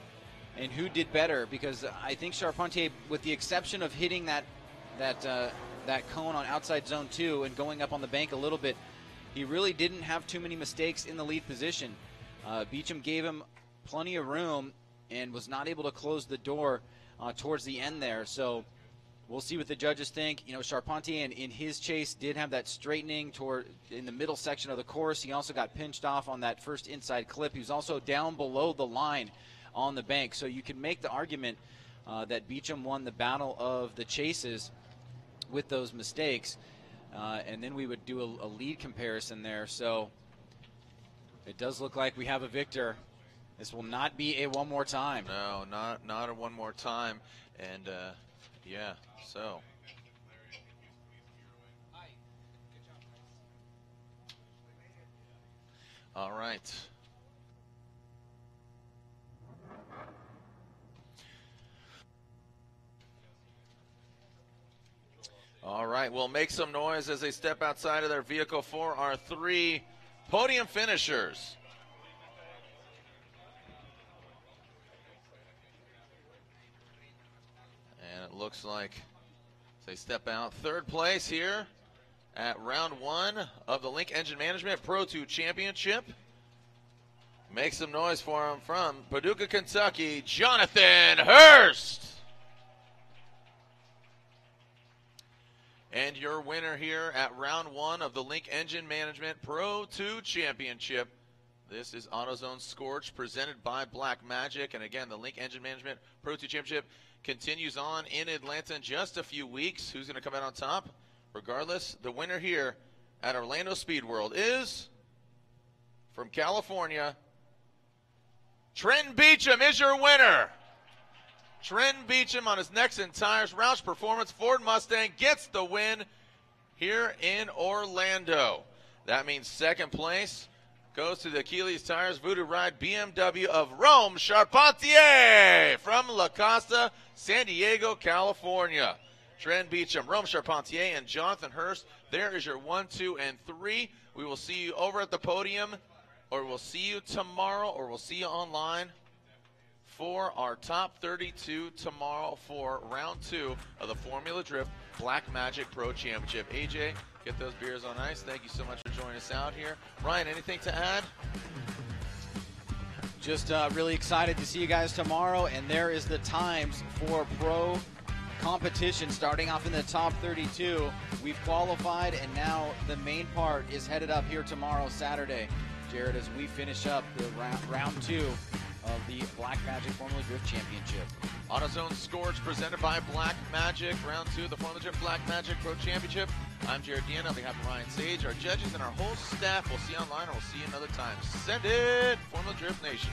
and who did better, because I think Charpentier, with the exception of hitting that cone on outside zone 2 and going up on the bank a little bit, he really didn't have too many mistakes in the lead position. Beecham gave him plenty of room and was not able to close the door towards the end there. So we'll see what the judges think. You know, Charpentier in his chase did have that straightening in the middle section of the course. He also got pinched off on that first inside clip. He was also down below the line on the bank. So you can make the argument that Beecham won the battle of the chases with those mistakes. And then we would do a lead comparison there. So it does look like we have a victor. This will not be a one more time. No, not a one more time. And yeah, so. All right. All right, we'll make some noise as they step outside of their vehicle for our 3 podium finishers. And it looks like they step out. 3rd place here at round 1 of the Link Engine Management Pro 2 Championship. Make some noise for him from Paducah, Kentucky, Jonathan Hurst. And your winner here at round 1 of the Link Engine Management Pro 2 Championship. This is AutoZone Scorch presented by Black Magic. And again, the Link Engine Management Pro 2 Championship continues on in Atlanta in just a few weeks. Who's going to come out on top? Regardless, the winner here at Orlando Speed World is from California. Trent Beecham is your winner. Trent Beecham on his Nexen tires, Roush Performance Ford Mustang, gets the win here in Orlando. That means 2nd place goes to the Achilles Tires Voodoo Ride BMW of Rome Charpentier from La Costa, San Diego, California. Trent Beecham, Rome Charpentier, and Jonathan Hurst. There is your 1, 2, and 3. We will see you over at the podium, or we'll see you tomorrow, or we'll see you online for our top 32 tomorrow for round 2 of the Formula Drift Black Magic Pro Championship. AJ, get those beers on ice. Thank you so much for joining us out here. Ryan, anything to add? Just really excited to see you guys tomorrow, and there is the times for pro competition starting off in the top 32. We've qualified, and now the main part is headed up here tomorrow, Saturday, Jared, as we finish up the round 2 of the Black Magic Formula Drift Championship. AutoZone Scorch presented by Black Magic, round 2 of the Formula Drift Black Magic Pro Championship. I'm Jared Dean on behalf of Ryan Sage, our judges, and our whole staff. We'll see you online, or we'll see you another time. Send it, Formula Drift Nation.